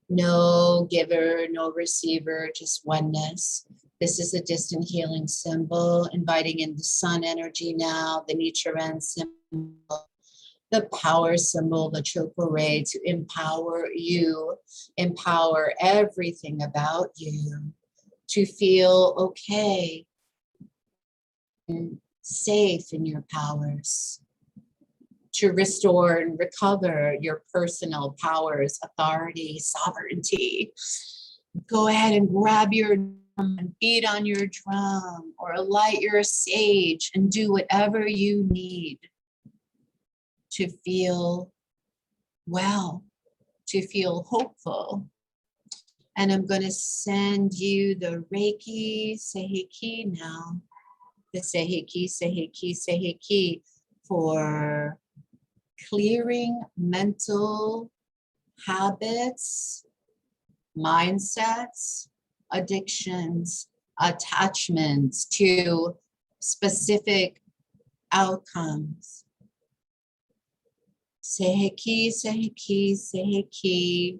No giver, no receiver, just oneness. This is a distant healing symbol, inviting in the sun energy now, the Nichiren symbol, the power symbol, the chokore, to empower you, empower everything about you, to feel okay and safe in your powers, to restore and recover your personal powers, authority, sovereignty. Go ahead and grab your drum and beat on your drum, or light your sage and do whatever you need to feel well, to feel hopeful. And I'm going to send you the Reiki Seiheki now. The Seiheki, Seiheki, Seiheki for clearing mental habits, mindsets, addictions, attachments to specific outcomes. Seiheki, Seiheki, Seiheki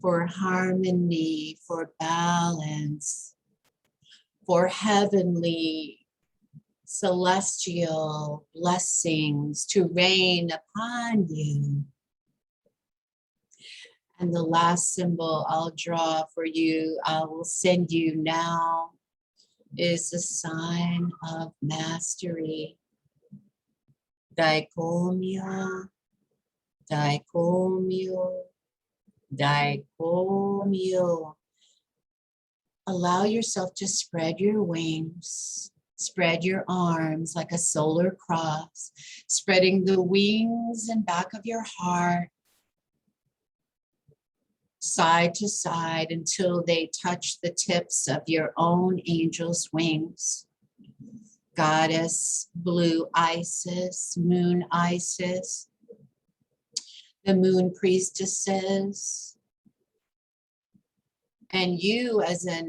for harmony, for balance, for heavenly, celestial blessings to rain upon you. And the last symbol I'll draw for you, I will send you now, is the sign of mastery. Daikomyo, Daikomyo, Daikomyo. Allow yourself to spread your wings, spread your arms like a solar cross, spreading the wings and back of your heart, side to side until they touch the tips of your own angel's wings. Goddess Blue Isis, Moon Isis, the moon priestesses, and you as a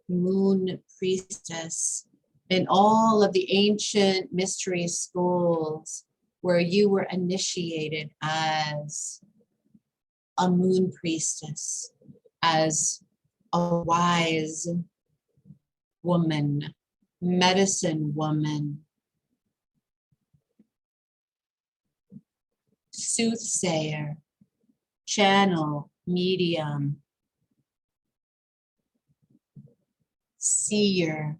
moon priestess in all of the ancient mystery schools where you were initiated as a moon priestess, as a wise woman, medicine woman, soothsayer, channel, medium, seer,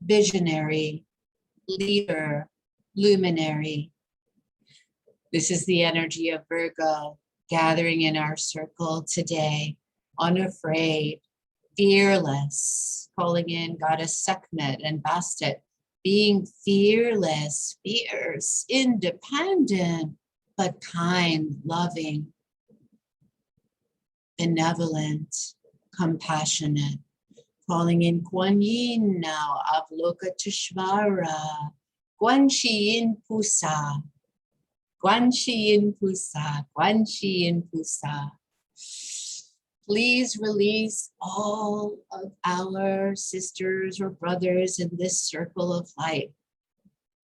visionary, leader, luminary. This is the energy of Virgo gathering in our circle today, unafraid, fearless, calling in Goddess Sekhmet and Bastet, being fearless, fierce, independent, but kind, loving, benevolent, compassionate. Calling in Kuan Yin now, Avalokiteshvara, Guan Shi Yin Pusa, Guan Shi Yin Pusa, Guan Shi Yin Pusa. Please release all of our sisters or brothers in this circle of light,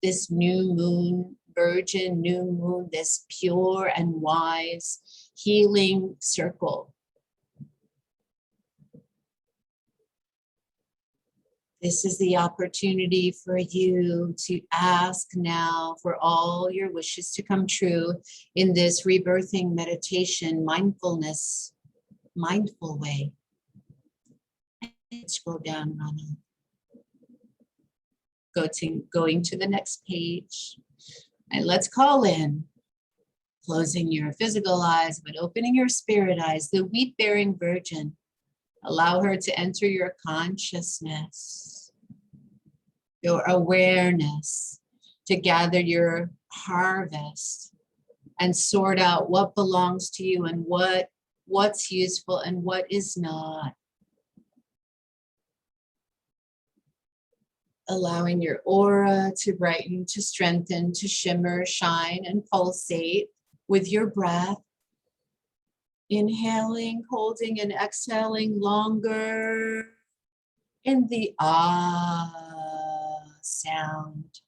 this new moon, virgin new moon, this pure and wise healing circle. This is the opportunity for you to ask now for all your wishes to come true in this rebirthing meditation, mindfulness, mindful way. Let's go down, Ronald. Going to the next page. And let's call in, closing your physical eyes, but opening your spirit eyes, the wheat-bearing virgin. Allow her to enter your consciousness, your awareness, to gather your harvest and sort out what belongs to you and what's useful and what is not. Allowing your aura to brighten, to strengthen, to shimmer, shine, and pulsate with your breath. Inhaling, holding, and exhaling longer in the ah sound.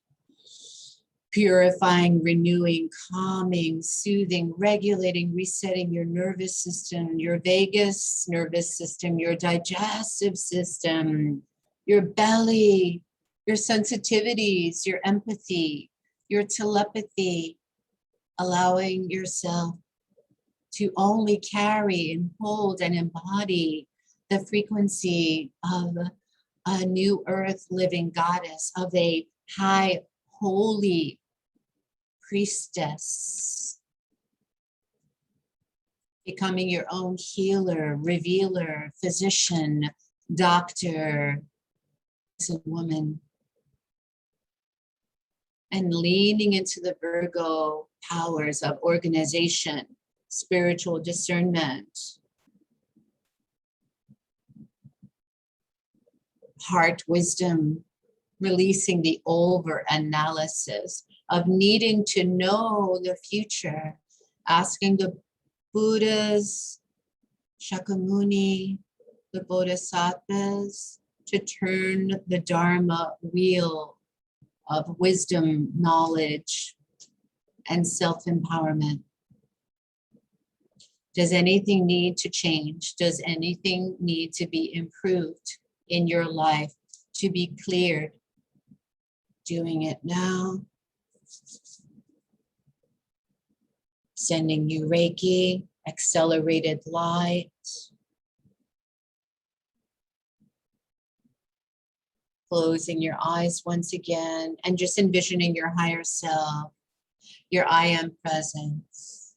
Purifying, renewing, calming, soothing, regulating, resetting your nervous system, your vagus nervous system, your digestive system, your belly, your sensitivities, your empathy, your telepathy, allowing yourself to only carry and hold and embody the frequency of a new earth living goddess, of a high holy priestess, becoming your own healer, revealer, physician, doctor, woman, and leaning into the Virgo powers of organization, spiritual discernment, heart wisdom, releasing the over analysis of needing to know the future, asking the Buddhas, Shakyamuni, the Bodhisattvas to turn the Dharma wheel of wisdom, knowledge, and self-empowerment. Does anything need to change? Does anything need to be improved in your life, to be cleared? Doing it now. Sending you Reiki, accelerated light. Closing your eyes once again and just envisioning your higher self, your I am presence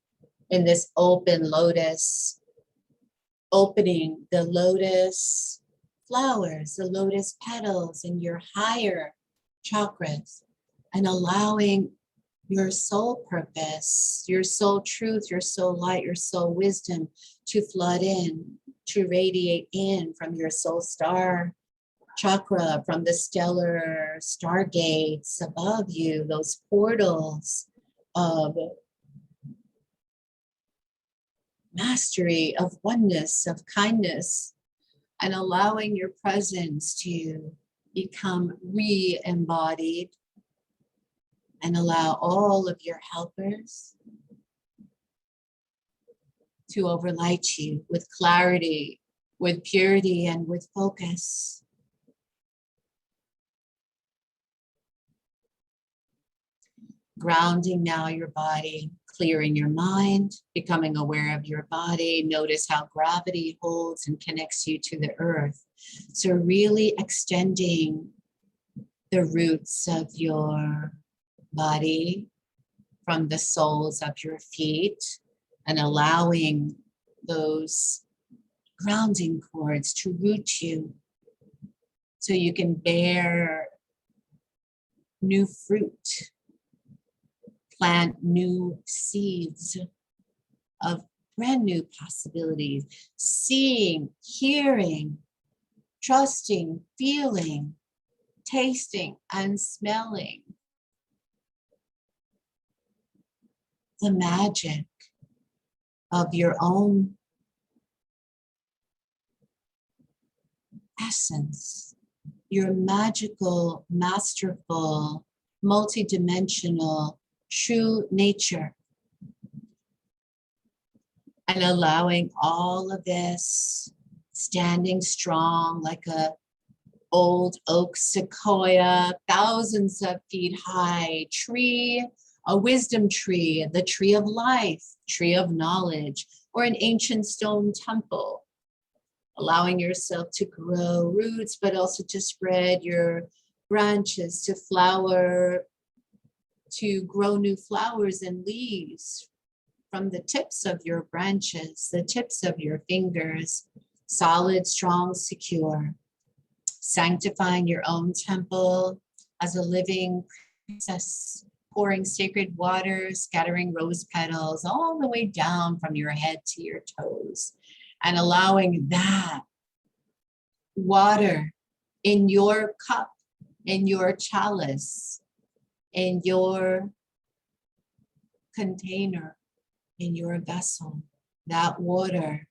in this open lotus, opening the lotus flowers, the lotus petals in your higher chakras, and allowing your soul purpose, your soul truth, your soul light, your soul wisdom to flood in, to radiate in from your soul star chakra, from the stellar stargates above you, those portals of mastery, of oneness, of kindness, and allowing your presence to become re-embodied, and allow all of your helpers to overlight you with clarity, with purity, and with focus. Grounding now your body, clearing your mind, becoming aware of your body. Notice how gravity holds and connects you to the earth. So really extending the roots of your body from the soles of your feet and allowing those grounding cords to root you so you can bear new fruit, plant new seeds of brand new possibilities, seeing, hearing, trusting, feeling, tasting, and smelling the magic of your own essence, your magical, masterful, multidimensional, true nature. And allowing all of this standing strong like a old oak sequoia, thousands of feet high tree, a wisdom tree, the tree of life, tree of knowledge, or an ancient stone temple. Allowing yourself to grow roots, but also to spread your branches, to flower, to grow new flowers and leaves from the tips of your branches, the tips of your fingers, solid, strong, secure. Sanctifying your own temple as a living princess, pouring sacred water, scattering rose petals all the way down from your head to your toes, and allowing that water in your cup, in your chalice, in your container, in your vessel, that water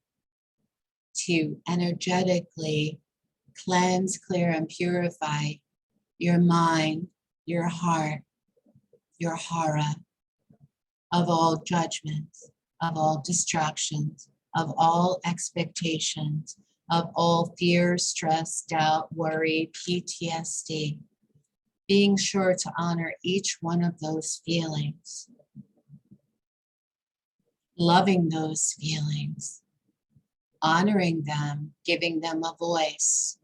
to energetically cleanse, clear, and purify your mind, your heart, your hara of all judgments, of all distractions, of all expectations, of all fear, stress, doubt, worry, PTSD. Being sure to honor each one of those feelings, loving those feelings, honoring them, giving them a voice,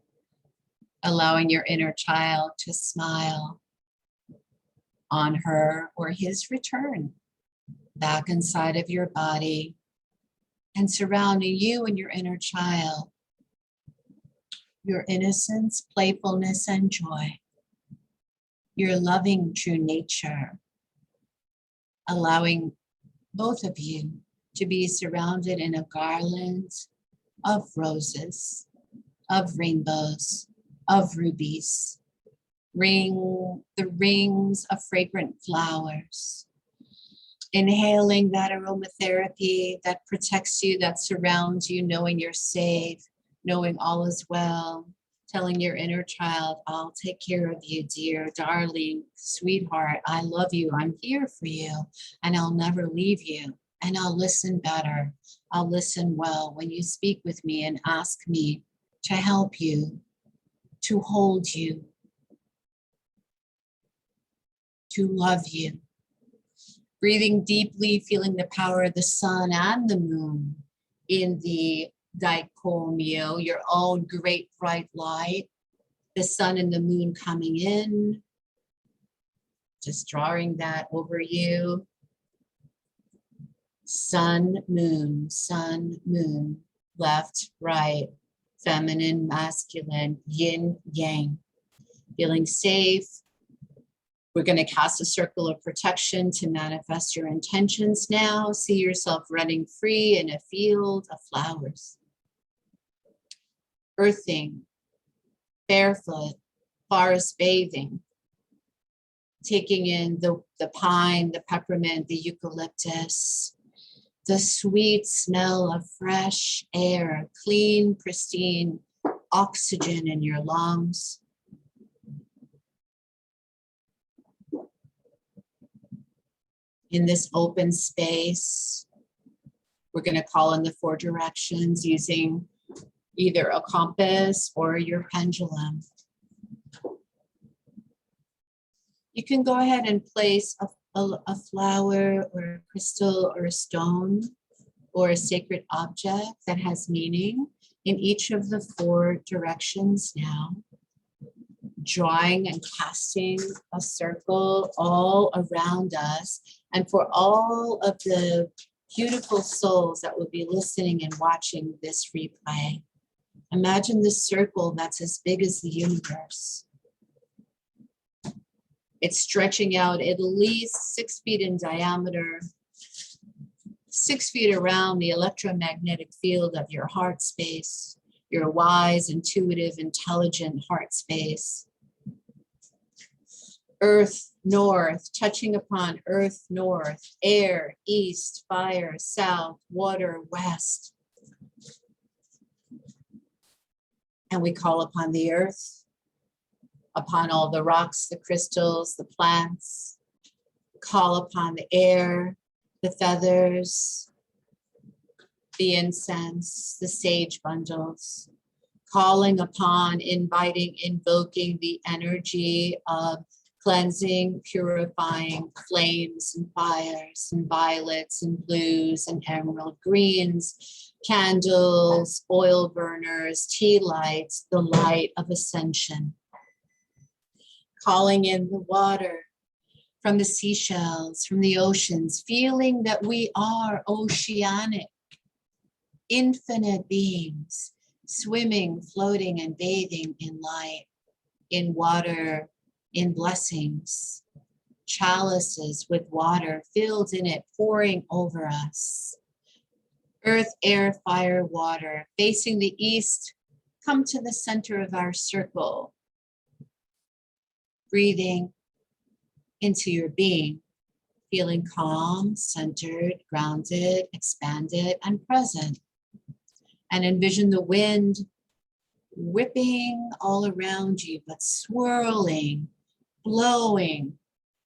allowing your inner child to smile on her or his return back inside of your body and surrounding you and your inner child, your innocence, playfulness, and joy, your loving true nature, allowing both of you to be surrounded in a garland of roses, of rainbows, of rubies, the rings of fragrant flowers, inhaling that aromatherapy that protects you, that surrounds you, knowing you're safe, knowing all is well, telling your inner child, I'll take care of you, dear, darling, sweetheart, I love you, I'm here for you, and I'll never leave you, and I'll listen better, I'll listen well when you speak with me and ask me to help you, to hold you, to love you. Breathing deeply, feeling the power of the sun and the moon in the dichomio, your own great bright light, the sun and the moon coming in, just drawing that over you. Sun, moon, left, right, feminine, masculine, yin, yang. Feeling safe. We're going to cast a circle of protection to manifest your intentions now. See yourself running free in a field of flowers. Earthing, barefoot, forest bathing. Taking in the pine, the peppermint, the eucalyptus. The sweet smell of fresh air, clean, pristine oxygen in your lungs. In this open space, we're going to call in the 4 directions using either a compass or your pendulum. You can go ahead and place a flower or a crystal or a stone or a sacred object that has meaning in each of the 4 directions now. Drawing and casting a circle all around us, and for all of the beautiful souls that will be listening and watching this replay, imagine this circle that's as big as the universe. It's stretching out at least 6 feet in diameter, 6 feet around the electromagnetic field of your heart space, your wise, intuitive, intelligent heart space. Earth north, touching upon earth north, air east, fire south, water west. And we call upon the earth, upon all the rocks, the crystals, the plants. Call upon the air, the feathers, the incense, the sage bundles. Calling upon, inviting, invoking the energy of cleansing, purifying flames and fires and violets and blues and emerald greens, candles, oil burners, tea lights, the light of ascension. Calling in the water from the seashells, from the oceans, feeling that we are oceanic, infinite beings, swimming, floating, and bathing in light, in water, in blessings, chalices with water filled in it, pouring over us. Earth, air, fire, water, facing the east, come to the center of our circle. Breathing into your being, feeling calm, centered, grounded, expanded, and present. And envision the wind whipping all around you, but swirling, blowing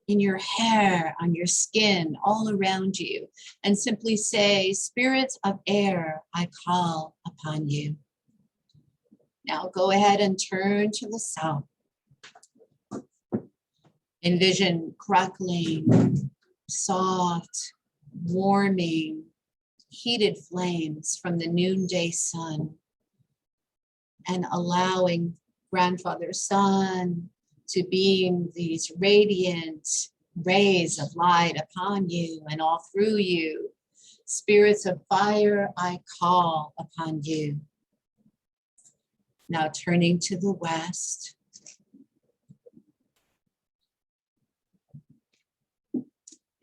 in your hair, on your skin, all around you. And simply say, spirits of air, I call upon you. Now go ahead and turn to the south. Envision crackling, soft, warming, heated flames from the noonday sun, and allowing grandfather sun to beam these radiant rays of light upon you and all through you. Spirits of fire, I call upon you. Now turning to the west.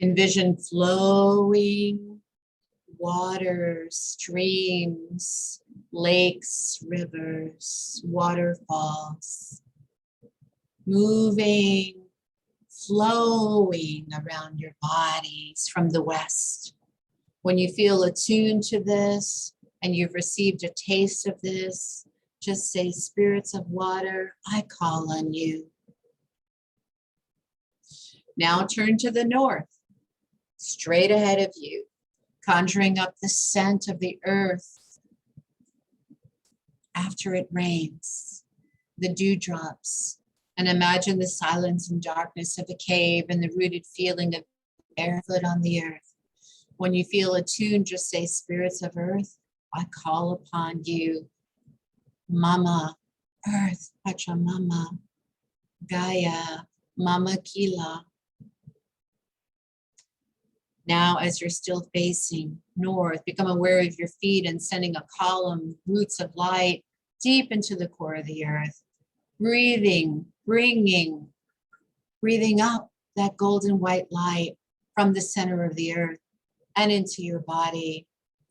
Envision flowing waters, streams, lakes, rivers, waterfalls, moving, flowing around your bodies from the west. When you feel attuned to this and you've received a taste of this, just say, spirits of water, I call on you. Now turn to the north, straight ahead of you, conjuring up the scent of the earth after it rains, the dewdrops, and imagine the silence and darkness of a cave and the rooted feeling of barefoot on the earth. When you feel attuned, just say, spirits of earth, I call upon you. Mama, earth, Pachamama, Gaia, Mama Kila. Now, as you're still facing north, become aware of your feet and sending a column, roots of light deep into the core of the earth. Breathing, breathing up that golden white light from the center of the earth and into your body.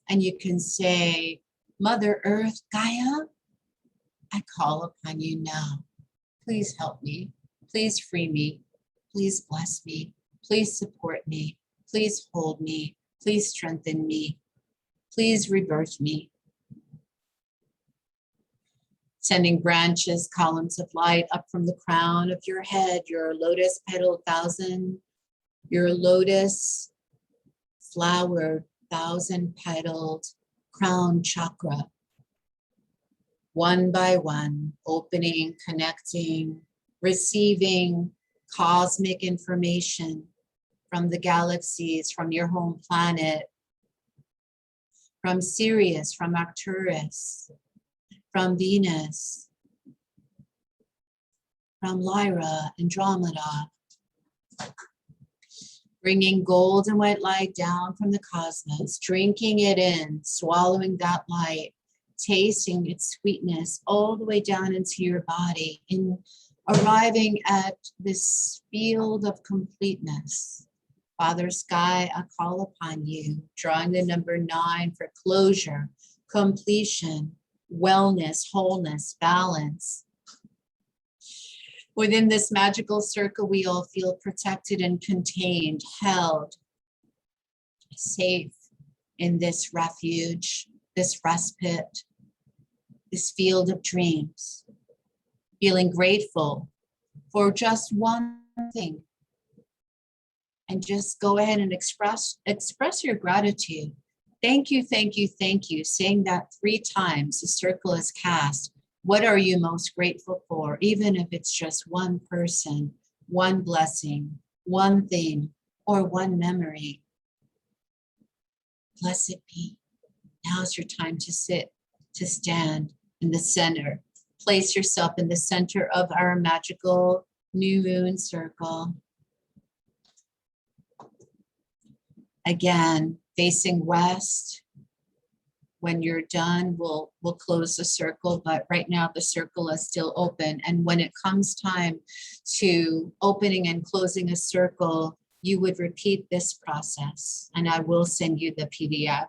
And you can say, Mother Earth, Gaia, I call upon you now. Please help me. Please free me. Please bless me. Please support me. Please hold me. Please strengthen me. Please rebirth me. Sending branches, columns of light up from the crown of your head, your lotus petal 1,000, your lotus flower 1,000-petaled crown chakra. One by one, opening, connecting, receiving cosmic information from the galaxies, from your home planet, from Sirius, from Arcturus, from Venus, from Lyra, Andromeda, bringing gold and white light down from the cosmos, drinking it in, swallowing that light, tasting its sweetness all the way down into your body, in arriving at this field of completeness. Father Sky, I call upon you, drawing the number 9 for closure, completion, wellness, wholeness, balance. Within this magical circle, we all feel protected and contained, held, safe in this refuge, this respite, this field of dreams, feeling grateful for just one thing. And just go ahead and express your gratitude. Thank you, thank you, thank you. Saying that 3 times, the circle is cast. What are you most grateful for? Even if it's just one person, one blessing, one thing, or one memory. Blessed be. Now's your time to sit, to stand in the center. Place yourself in the center of our magical new moon circle. Again, facing west. When you're done, we'll close the circle, but right now the circle is still open. And when it comes time to opening and closing a circle, you would repeat this process, and I will send you the PDF.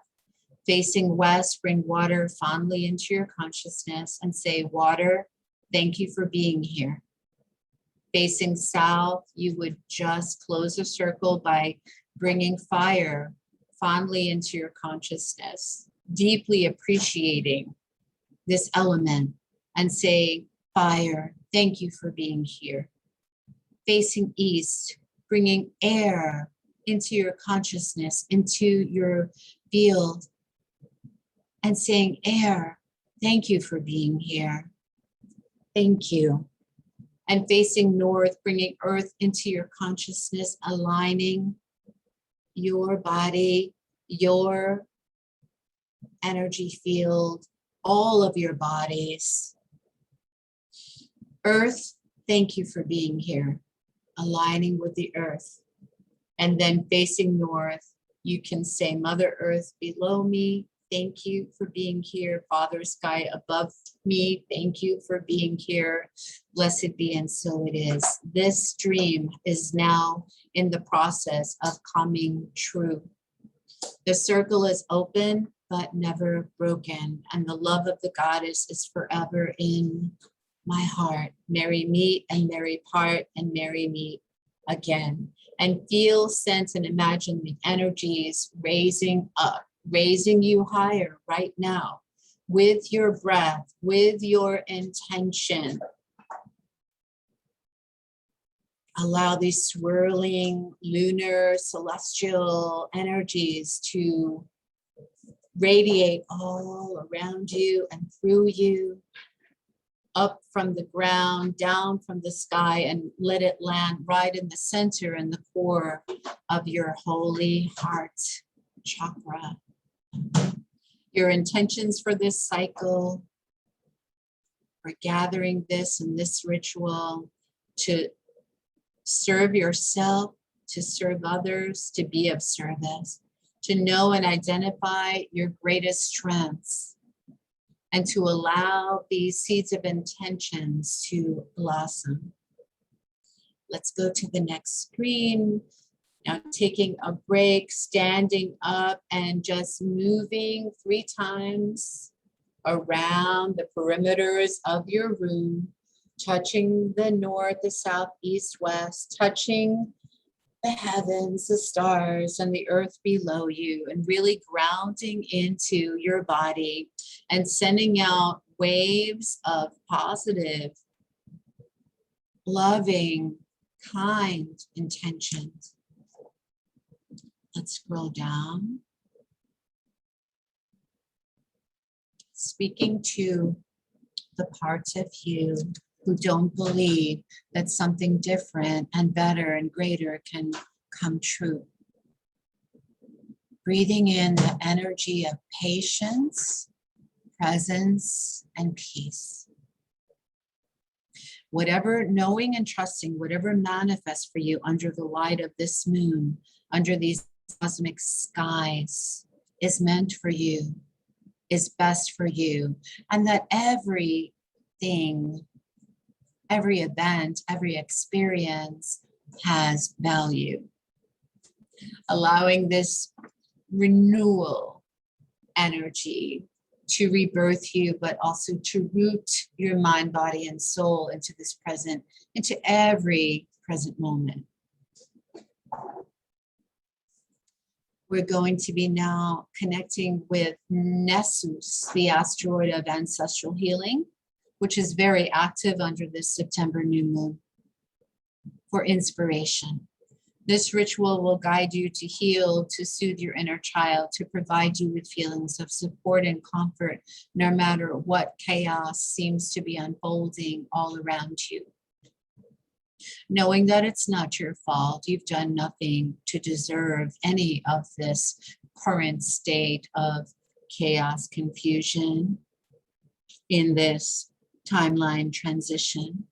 Facing west, bring water fondly into your consciousness and say, water, thank you for being here. Facing south, you would just close a circle by bringing fire fondly into your consciousness, deeply appreciating this element and saying, fire, thank you for being here. Facing east, bringing air into your consciousness, into your field, and saying, air, thank you for being here. Thank you. And facing north, bringing earth into your consciousness, aligning your body, your energy field, all of your bodies. Earth, thank you for being here, aligning with the earth. And then facing north, you can say, Mother Earth below me, thank you for being here. Father Sky above me, thank you for being here. Blessed be, and so it is. This dream is now in the process of coming true. The circle is open, but never broken. And the love of the goddess is forever in my heart. Merry meet and merry part and merry meet again. And feel, sense, and imagine the energies raising up, raising you higher right now with your breath, with your intention. Allow these swirling lunar celestial energies to radiate all around you and through you, up from the ground, down from the sky, and let it land right in the center and the core of your holy heart chakra. Your intentions for this cycle, for gathering this and this ritual, to serve yourself, to serve others, to be of service, to know and identify your greatest strengths, and to allow these seeds of intentions to blossom. Let's go to the next screen. Now taking a break, standing up and just moving 3 times around the perimeters of your room, touching the north, the south, east, west, touching the heavens, the stars, and the earth below you, and really grounding into your body and sending out waves of positive, loving, kind intentions. Let's scroll down. Speaking to the parts of you who don't believe that something different and better and greater can come true. Breathing in the energy of patience, presence, and peace. Whatever, knowing and trusting, whatever manifests for you under the light of this moon, under these cosmic skies, is meant for you, is best for you, and that everything, every event, every experience has value. Allowing this renewal energy to rebirth you, but also to root your mind, body, and soul into this present, into every present moment. We're going to be now connecting with Nessus, the asteroid of ancestral healing, which is very active under this September new moon, for inspiration. This ritual will guide you to heal, to soothe your inner child, to provide you with feelings of support and comfort, no matter what chaos seems to be unfolding all around you. Knowing that it's not your fault, you've done nothing to deserve any of this current state of chaos, confusion in this timeline transition.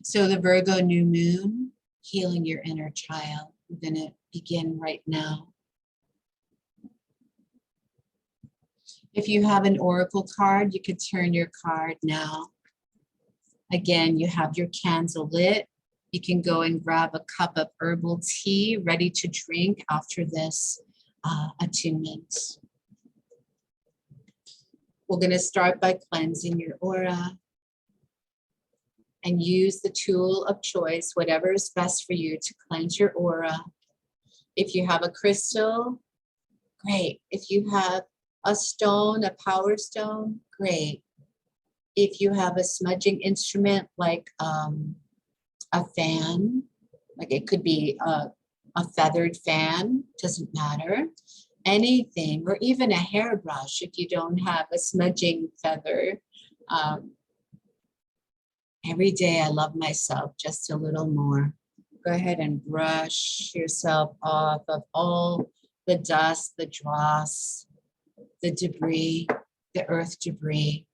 So the Virgo new moon, healing your inner child. We're going to begin right now. If you have an oracle card, you could turn your card now. Again, you have your candle lit. You can go and grab a cup of herbal tea ready to drink after this attunement. We're going to start by cleansing your aura and use the tool of choice, whatever is best for you, to cleanse your aura If you have a crystal, great. If you have a stone, a power stone, great. If you have a smudging instrument like a fan, like it could be a feathered fan, doesn't matter. Anything, or even a hairbrush if you don't have a smudging feather. Every day I love myself just a little more. Go ahead and brush yourself off of all the dust, the dross, the debris, the earth debris.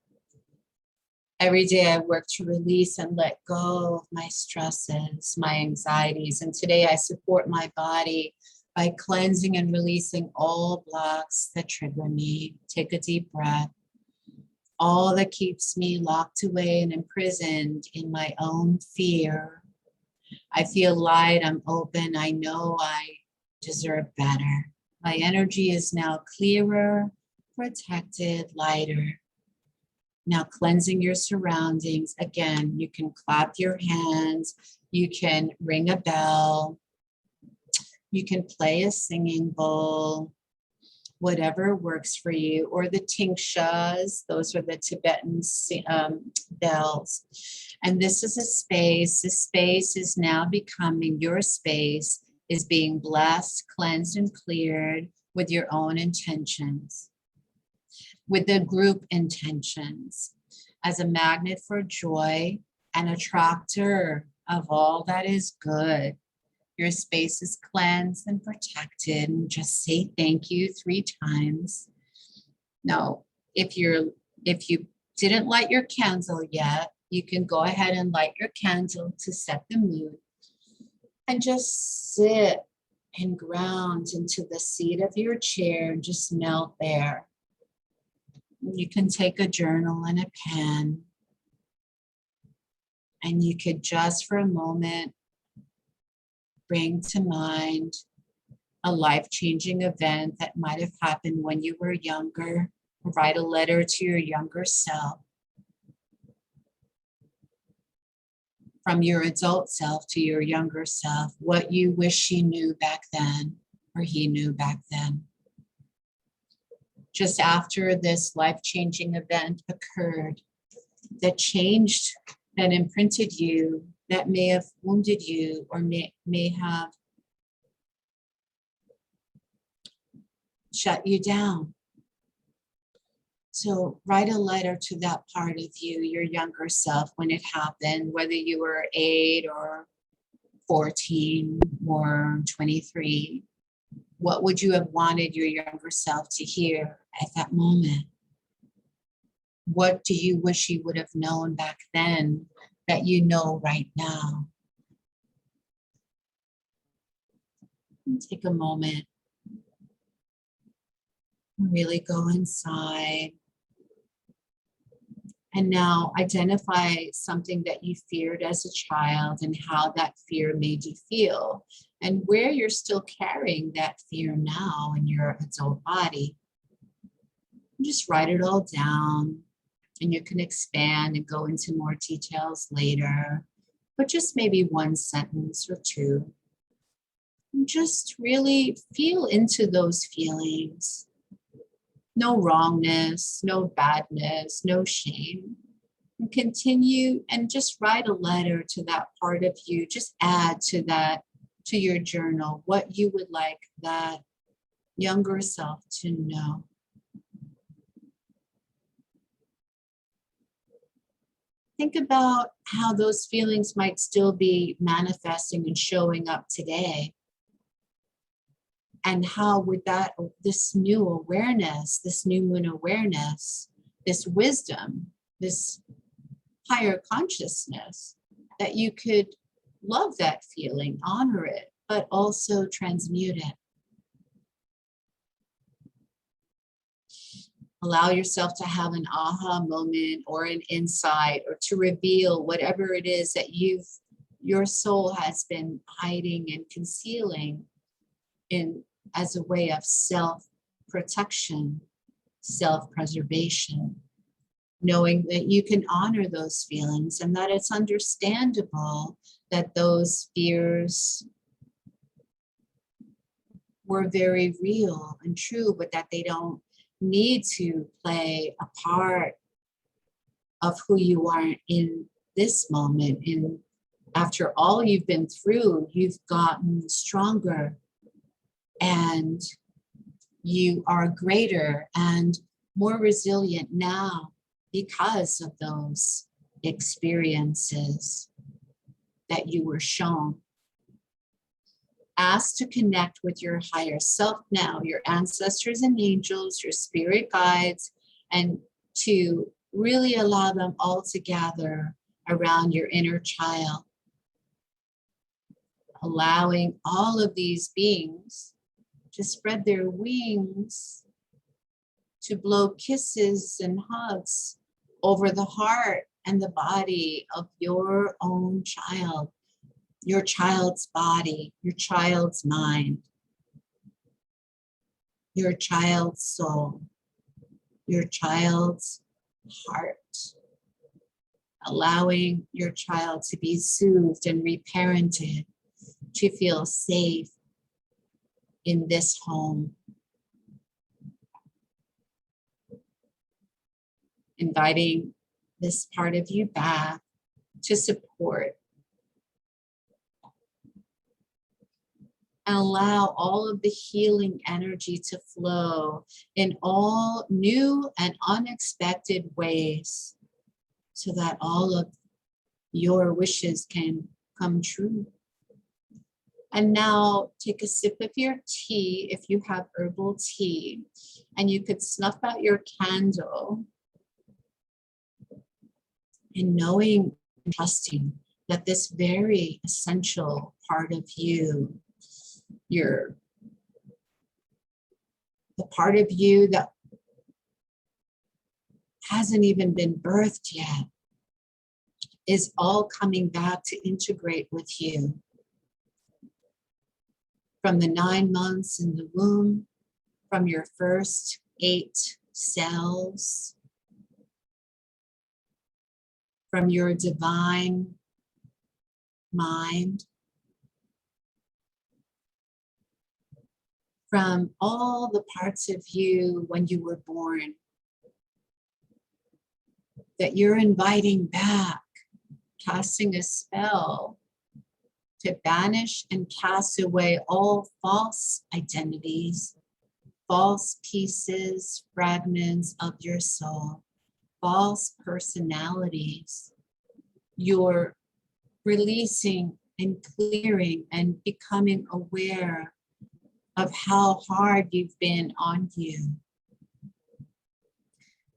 Every day I work to release and let go of my stresses, my anxieties. And today I support my body by cleansing and releasing all blocks that trigger me. Take a deep breath. All that keeps me locked away and imprisoned in my own fear. I feel light, I'm open, I know I deserve better. My energy is now clearer, protected, lighter. Now cleansing your surroundings. Again, you can clap your hands, you can ring a bell, you can play a singing bowl, whatever works for you, or the tingsha's, those are the Tibetan bells. And this is a space, this space is now becoming, your space is being blessed, cleansed, and cleared with your own intentions, with the group intentions, as a magnet for joy, an attractor of all that is good. Your space is cleansed and protected, and just say thank you 3 times. Now, if you didn't light your candle yet, you can go ahead and light your candle to set the mood and just sit and ground into the seat of your chair and just melt there. You can take a journal and a pen, and you could just for a moment bring to mind a life-changing event that might have happened when you were younger. Write a letter to your younger self. From your adult self to your younger self, what you wish you knew back then, or he knew back then. Just after this life-changing event occurred, that changed, that imprinted you, that may have wounded you, or may have shut you down. So write a letter to that part of you, your younger self, when it happened, whether you were 8 or 14 or 23. What would you have wanted your younger self to hear at that moment? What do you wish you would have known back then that you know right now? Take a moment. Really go inside. And now identify something that you feared as a child and how that fear made you feel, and where you're still carrying that fear now in your adult body. Just write it all down, and you can expand and go into more details later, but just maybe 1 sentence or 2. And just really feel into those feelings. No wrongness, no badness, no shame. And continue and just write a letter to that part of you. Just add to that, to your journal, what you would like that younger self to know. Think about how those feelings might still be manifesting and showing up today. And how with that, this new awareness, this new moon awareness, this wisdom, this higher consciousness, that you could love that feeling, honor it, but also transmute it. Allow yourself to have an aha moment or an insight, or to reveal whatever it is that your soul has been hiding and concealing as a way of self-protection, self-preservation, knowing that you can honor those feelings and that it's understandable that those fears were very real and true, but that they don't need to play a part of who you are in this moment. And after all you've been through, you've gotten stronger and you are greater and more resilient now because of those experiences that you were shown. Ask to connect with your higher self now, your ancestors and angels, your spirit guides, and to really allow them all to gather around your inner child. Allowing all of these beings to spread their wings, to blow kisses and hugs over the heart and the body of your own child, your child's body, your child's mind, your child's soul, your child's heart. Allowing your child to be soothed and reparented, to feel safe in this home. Inviting this part of you back to support. And allow all of the healing energy to flow in all new and unexpected ways so that all of your wishes can come true. And now take a sip of your tea if you have herbal tea, and you could snuff out your candle and knowing and trusting that this very essential part of you, the part of you that hasn't even been birthed yet, is all coming back to integrate with you. From the 9 months in the womb, from your first 8 cells, from your divine mind, from all the parts of you when you were born, that you're inviting back, casting a spell to banish and cast away all false identities, false pieces, fragments of your soul, false personalities. You're releasing and clearing and becoming aware of how hard you've been on you.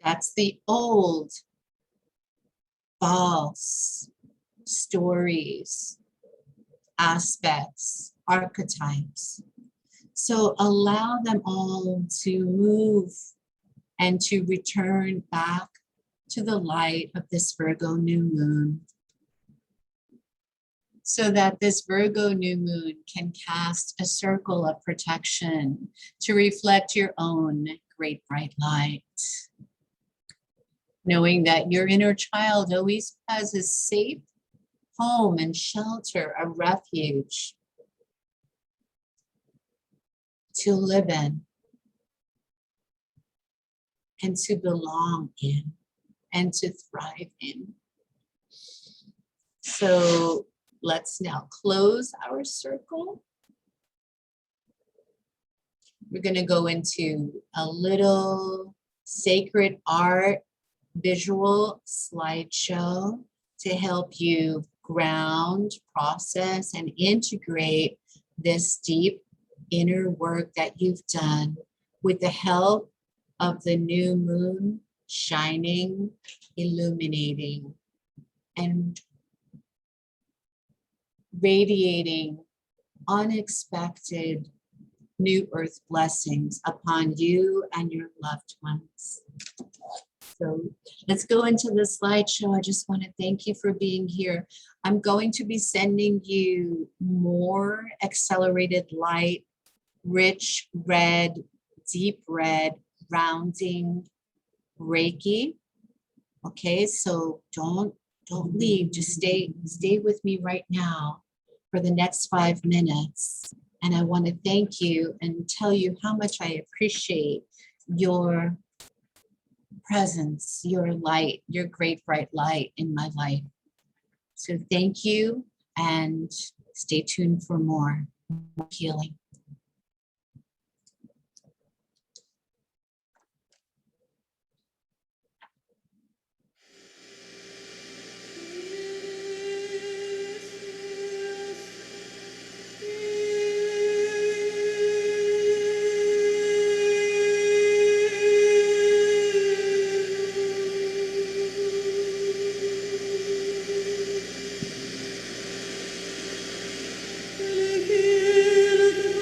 That's the old false stories, aspects, archetypes. So allow them all to move and to return back to the light of this Virgo new moon, so that this Virgo new moon can cast a circle of protection to reflect your own great bright light. Knowing that your inner child always has a safe home and shelter, a refuge to live in and to belong in and to thrive in. So let's now close our circle. We're going to go into a little sacred art visual slideshow to help you ground, process, and integrate this deep inner work that you've done with the help of the new moon shining, illuminating, and radiating unexpected new earth blessings upon you and your loved ones. So let's go into the slideshow. I just want to thank you for being here. I'm going to be sending you more accelerated light, rich red, deep red, rounding Reiki. Okay, so don't leave. Just stay with me right now for the next 5 minutes. And I want to thank you and tell you how much I appreciate your presence, your light, your great bright light in my life. So thank you, and stay tuned for more healing. Creeate.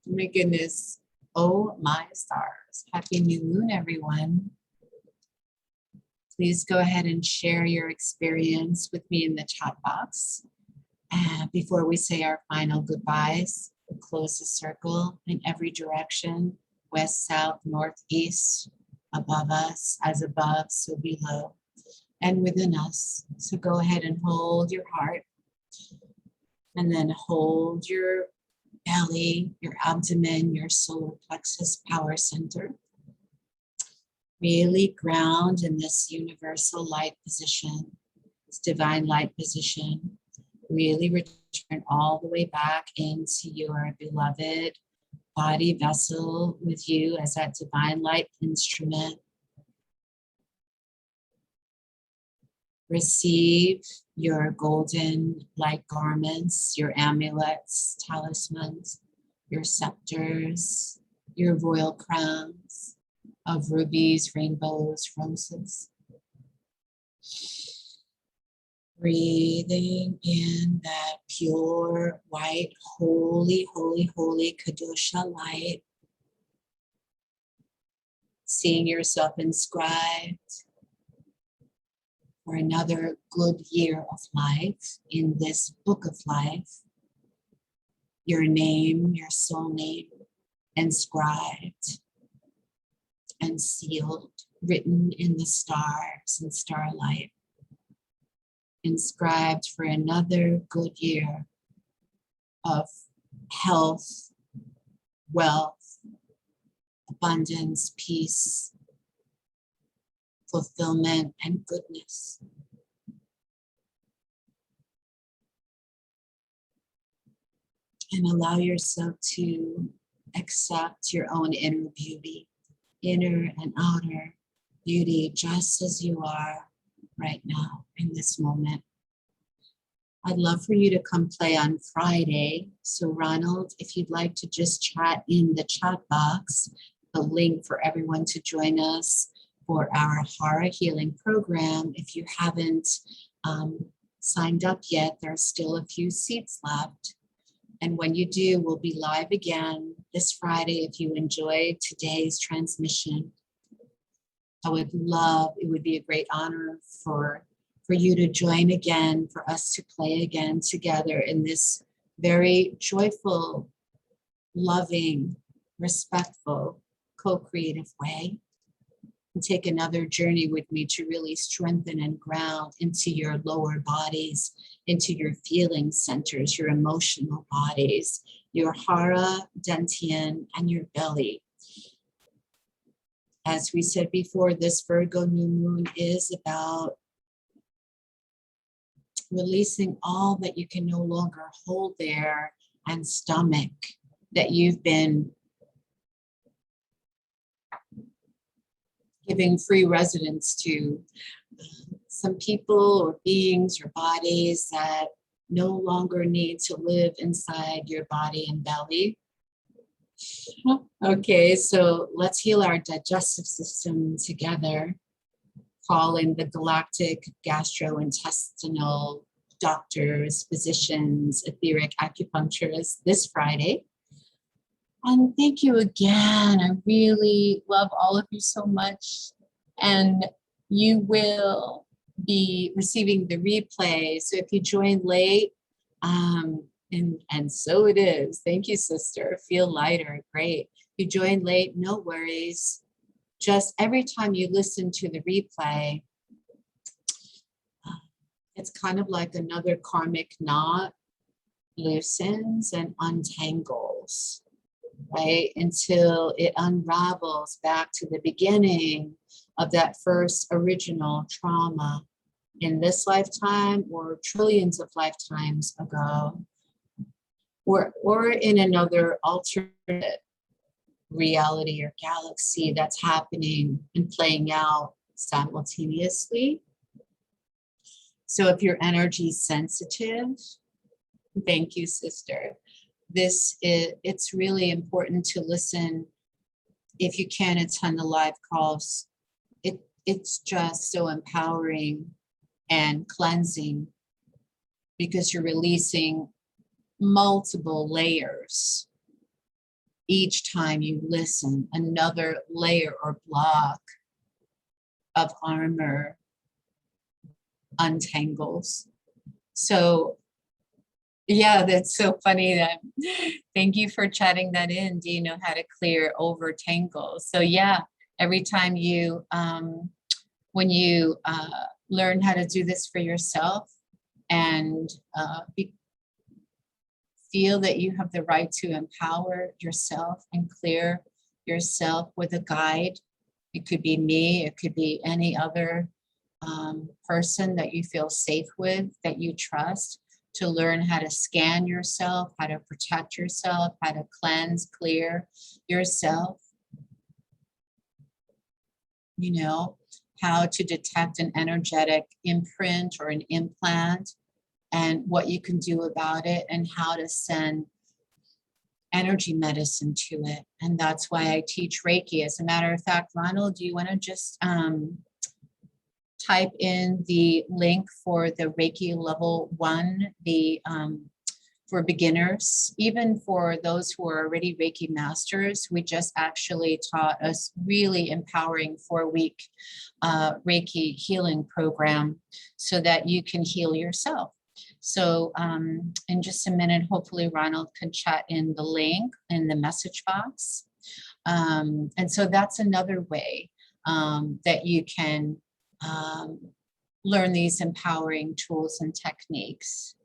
My goodness. Oh my stars. Happy new moon, everyone. Please go ahead and share your experience with me in the chat box. And before we say our final goodbyes, we'll close the circle in every direction, west, south, north, east, above us, as above, so below, and within us. So go ahead and hold your heart, and then hold your belly, your abdomen, your solar plexus power center. Really ground in this universal light position, this divine light position. Really return all the way back into your beloved body vessel with you as that divine light instrument. Receive your golden light garments, your amulets, talismans, your scepters, your royal crowns of rubies, rainbows, roses. Breathing in that pure, white, holy, holy, holy Kadosha light. Seeing yourself inscribed for another good year of life in this book of life. Your name, your soul name, inscribed and sealed, written in the stars and starlight. Inscribed for another good year of health, wealth, abundance, peace, fulfillment, and goodness. And allow yourself to accept your own inner beauty, inner and outer beauty, just as you are right now in this moment. I'd love for you to come play on Friday. So Ronald, if you'd like to just chat in the chat box, the link for everyone to join us for our Hara Healing Program. If you haven't signed up yet, there's still a few seats left. And when you do, we'll be live again this Friday. If you enjoyed today's transmission, I would love, it would be a great honor for you to join again, for us to play again together in this very joyful, loving, respectful, co-creative way. And take another journey with me to really strengthen and ground into your lower bodies, into your feeling centers, your emotional bodies, your hara, dantian, and your belly. As we said before, this Virgo new moon is about releasing all that you can no longer hold there and stomach, that you've been giving free residence to some people or beings or bodies that no longer need to live inside your body and belly. Okay, so let's heal our digestive system together. Call in the galactic gastrointestinal doctors, physicians, etheric acupuncturists this Friday. And thank you again. I really love all of you so much. And you will be receiving the replay. So if you join late, and so it is. Thank you, sister. Feel lighter. Great. You join late, no worries. Just every time you listen to the replay, it's kind of like another karmic knot loosens and untangles, right? Until it unravels back to the beginning of that first original trauma in this lifetime or trillions of lifetimes ago, or in another alternate reality or galaxy that's happening and playing out simultaneously. So if you're energy sensitive, thank you, sister. It's really important to listen. If you can attend the live calls, it's just so empowering and cleansing because you're releasing multiple layers. Each time you listen, another layer or block of armor untangles. So yeah, that's so funny. That thank you for chatting that in. Do you know how to clear over tangles? So yeah, every time you when you learn how to do this for yourself and feel that you have the right to empower yourself and clear yourself with a guide. It could be me, it could be any other person that you feel safe with, that you trust, to learn how to scan yourself, how to protect yourself, how to cleanse, clear yourself. You know, how to detect an energetic imprint or an implant and what you can do about it, and how to send energy medicine to it. And that's why I teach Reiki. As a matter of fact, Ronald, do you want to just type in the link for the Reiki level 1, for beginners, even for those who are already Reiki masters? We just actually taught a really empowering 4-week Reiki healing program so that you can heal yourself. So in just a minute, hopefully Ronald can chat in the link in the message box. And so that's another way that you can learn these empowering tools and techniques.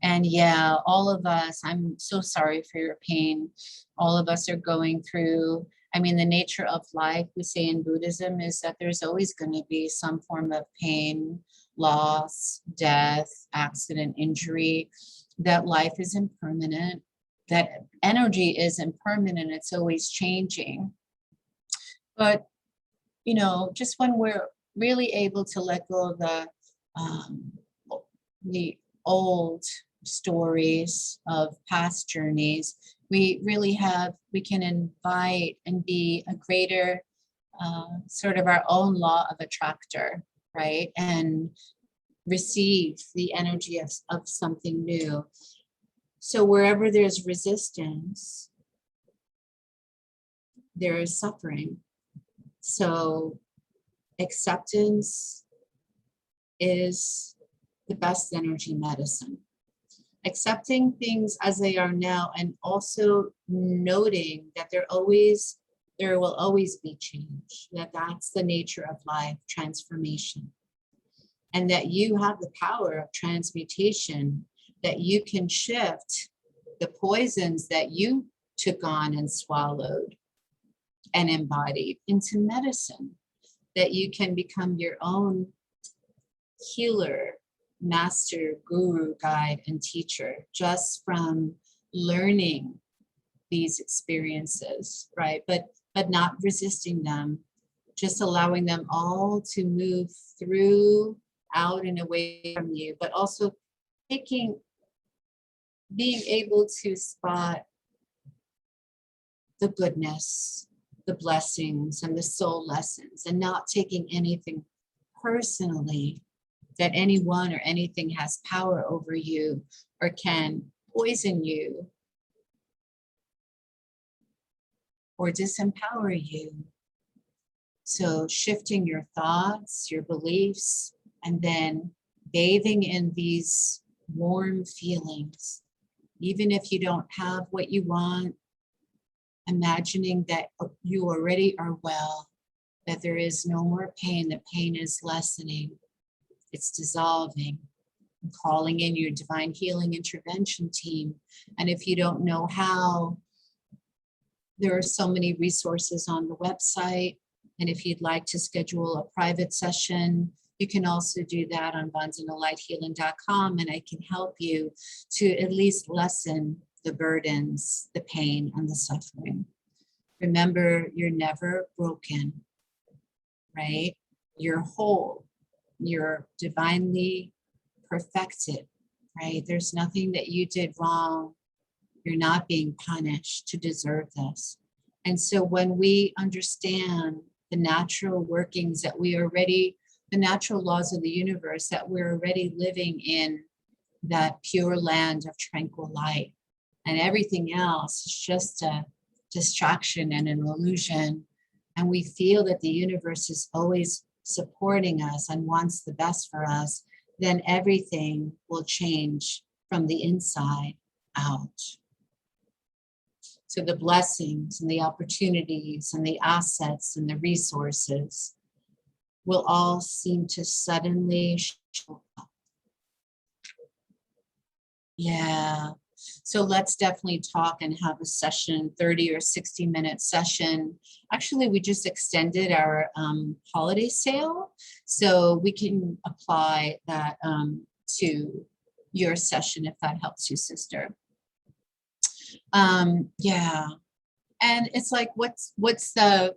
And yeah, all of us, I'm so sorry for your pain. All of us are going through, I mean, the nature of life, we say in Buddhism, is that there's always going to be some form of pain, loss, death, accident, injury, that life is impermanent, that energy is impermanent, it's always changing. But, you know, just when we're really able to let go of the old stories of past journeys, we can invite and be a greater sort of our own law of attractor, right? And receive the energy of something new. So wherever there's resistance, there is suffering. So acceptance is the best energy medicine. Accepting things as they are now, and also noting that there will always be change, that's the nature of life, transformation. And that you have the power of transmutation, that you can shift the poisons that you took on and swallowed and embodied into medicine, that you can become your own healer, master, guru, guide, and teacher just from learning these experiences, right? But not resisting them, just allowing them all to move through, out and away from you, but also being able to spot the goodness, the blessings, and the soul lessons, and not taking anything personally, that anyone or anything has power over you or can poison you or disempower you. So shifting your thoughts, your beliefs, and then bathing in these warm feelings. Even if you don't have what you want, imagining that you already are well, that there is no more pain, that pain is lessening, it's dissolving, and calling in your divine healing intervention team. And if you don't know how, there are so many resources on the website. And if you'd like to schedule a private session, you can also do that on vandanalightshealing.com, and I can help you to at least lessen the burdens, the pain, and the suffering. Remember, you're never broken, right? You're whole. You're divinely perfected, right? There's nothing that you did wrong. You're not being punished to deserve this. And so when we understand the natural workings that the natural laws of the universe, that we're already living in that pure land of tranquil light, and everything else is just a distraction and an illusion. And we feel that the universe is always supporting us and wants the best for us, then everything will change from the inside out. So the blessings and the opportunities and the assets and the resources will all seem to suddenly show up. Yeah. So let's definitely talk and have a session, 30 or 60-minute session. Actually, we just extended our holiday sale, so we can apply that to your session if that helps you, sister. Yeah. And it's like, what's the,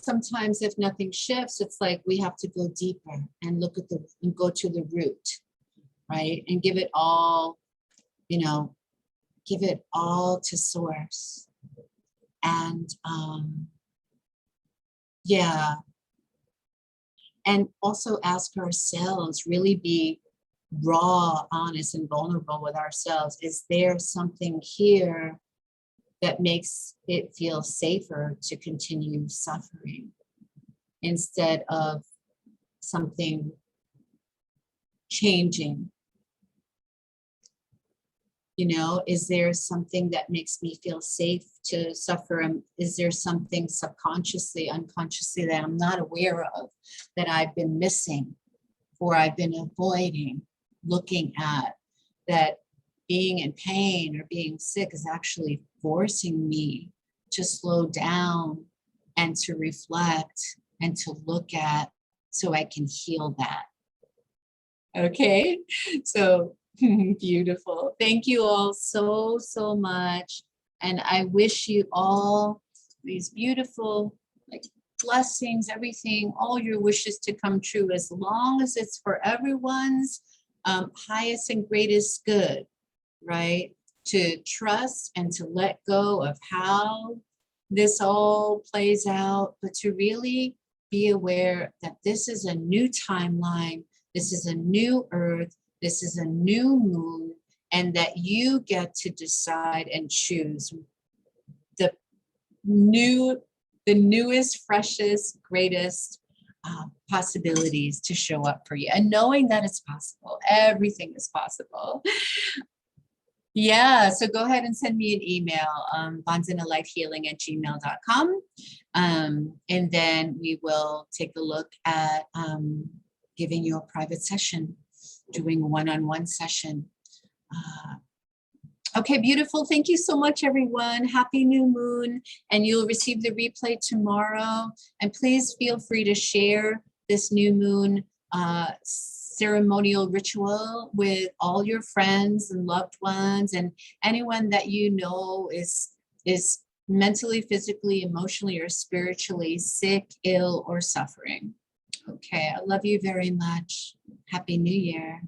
sometimes if nothing shifts, it's like we have to go deeper and look at and go to the root, right? And give it all, give it all to source. And yeah. And also ask ourselves, really be raw, honest, and vulnerable with ourselves. Is there something here that makes it feel safer to continue suffering instead of something changing? Is there something that makes me feel safe to suffer? Is there something subconsciously, unconsciously that I'm not aware of that I've been missing or I've been avoiding looking at, that being in pain or being sick is actually forcing me to slow down and to reflect and to look at so I can heal that? Okay, so beautiful. Thank you all so, so much. And I wish you all these beautiful blessings, everything, all your wishes to come true, as long as it's for everyone's highest and greatest good, right? To trust and to let go of how this all plays out, but to really be aware that this is a new timeline, this is a new earth, this is a new moon, and that you get to decide and choose the newest, freshest, greatest possibilities to show up for you. And knowing that it's possible, everything is possible. Yeah, so go ahead and send me an email, vandanalifehealing@gmail.com. And then we will take a look at giving you a private session, doing a one-on-one session. Okay, beautiful. Thank you so much, everyone. Happy new moon. And you'll receive the replay tomorrow. And please feel free to share this new moon ceremonial ritual with all your friends and loved ones and anyone that you know is mentally, physically, emotionally, or spiritually sick, ill, or suffering. Okay, I love you very much. Happy New Year.